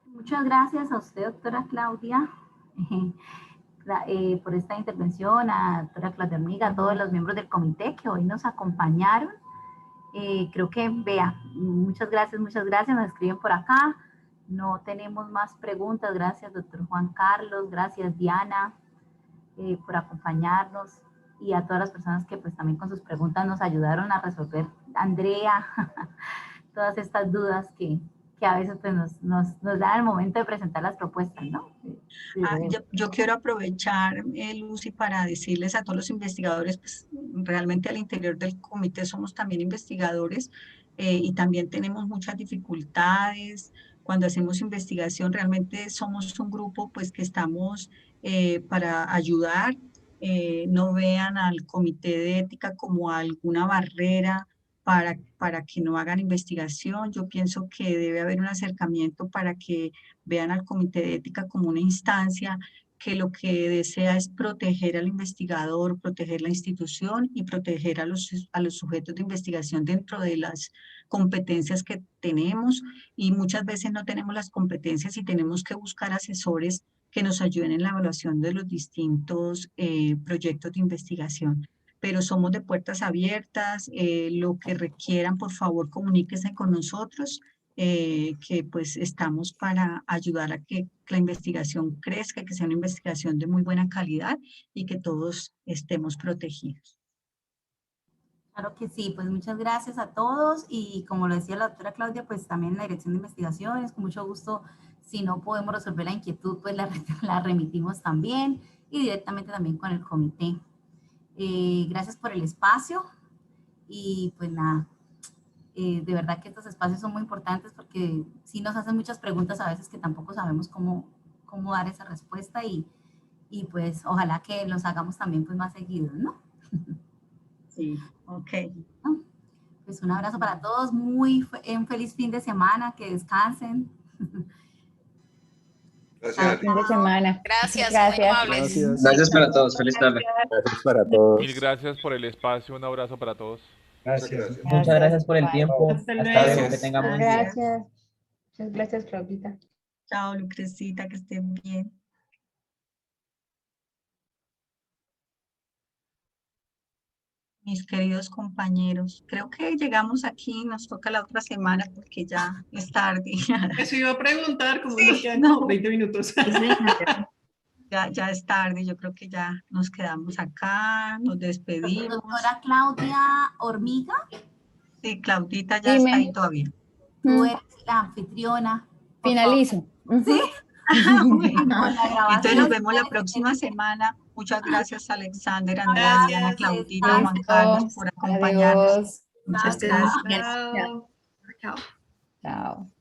Speaker 2: Muchas gracias a usted, doctora Claudia, por esta intervención, a doctora Claudia Hormiga, a todos los miembros del comité que hoy nos acompañaron. Creo que, vea, muchas gracias, nos escriben por acá. No tenemos más preguntas. Gracias, doctor Juan Carlos, gracias, Diana, por acompañarnos, y a todas las personas que pues también con sus preguntas nos ayudaron a resolver, Andrea, todas estas dudas que a veces pues nos dan al momento de presentar las propuestas, ¿no?
Speaker 3: Yo quiero aprovechar, Lucy, para decirles a todos los investigadores, pues realmente al interior del comité somos también investigadores y también tenemos muchas dificultades. Cuando hacemos investigación realmente somos un grupo pues que estamos para ayudar. No vean al comité de ética como alguna barrera para que no hagan investigación. Yo pienso que debe haber un acercamiento para que vean al comité de ética como una instancia que lo que desea es proteger al investigador, proteger la institución y proteger a los sujetos de investigación dentro de las competencias que tenemos, y muchas veces no tenemos las competencias y tenemos que buscar asesores que nos ayuden en la evaluación de los distintos proyectos de investigación. Pero somos de puertas abiertas, lo que requieran, por favor, comuníquense con nosotros, que pues estamos para ayudar a que la investigación crezca, que sea una investigación de muy buena calidad y que todos estemos protegidos.
Speaker 2: Claro que sí, pues muchas gracias a todos, y como lo decía la doctora Claudia, pues también en la Dirección de Investigaciones, con mucho gusto, si no podemos resolver la inquietud, pues la remitimos también, y directamente también con el comité. Gracias por el espacio, y pues nada, de verdad que estos espacios son muy importantes porque sí nos hacen muchas preguntas a veces que tampoco sabemos cómo dar esa respuesta, y pues ojalá que los hagamos también pues más seguidos, ¿no?
Speaker 3: Sí, ok.
Speaker 2: Pues un abrazo para todos, un feliz fin de semana, que descansen.
Speaker 6: Gracias.
Speaker 1: Fin de semana.
Speaker 10: Gracias,
Speaker 1: Gracias.
Speaker 10: muy amables.
Speaker 11: Gracias para todos. Feliz tarde.
Speaker 12: Gracias para todos.
Speaker 8: Mil gracias por el espacio. Un abrazo para todos.
Speaker 5: Gracias.
Speaker 11: Muchas gracias por el
Speaker 1: Bye.
Speaker 11: tiempo.
Speaker 3: Hasta
Speaker 11: Hasta
Speaker 3: luego.
Speaker 11: luego. Que tengan buen día.
Speaker 9: Gracias. Muchas gracias, Claudita.
Speaker 3: Chao, Lucrecita, que estén bien. Mis queridos compañeros, creo que llegamos aquí, nos toca la otra semana porque ya es tarde.
Speaker 4: Eso iba a preguntar, como
Speaker 3: Sí,
Speaker 4: nos quedan
Speaker 3: no.
Speaker 4: como 20 minutos.
Speaker 3: Ya es tarde, yo creo que ya nos quedamos acá, nos despedimos.
Speaker 2: Doctora Claudia Hormiga,
Speaker 3: Sí, Claudita ya
Speaker 1: Dime.
Speaker 3: está ahí todavía.
Speaker 2: tú eres la anfitriona. Por
Speaker 1: Finalizo.
Speaker 2: favor. ¿Sí?
Speaker 3: Entonces nos vemos la próxima semana. Muchas gracias, Alexander, Andrea, Diana, Claudita, Juan Carlos, por acompañarnos.
Speaker 1: Adiós.
Speaker 3: Muchas
Speaker 7: Gracias.
Speaker 3: gracias.
Speaker 7: Chao.
Speaker 1: Chao.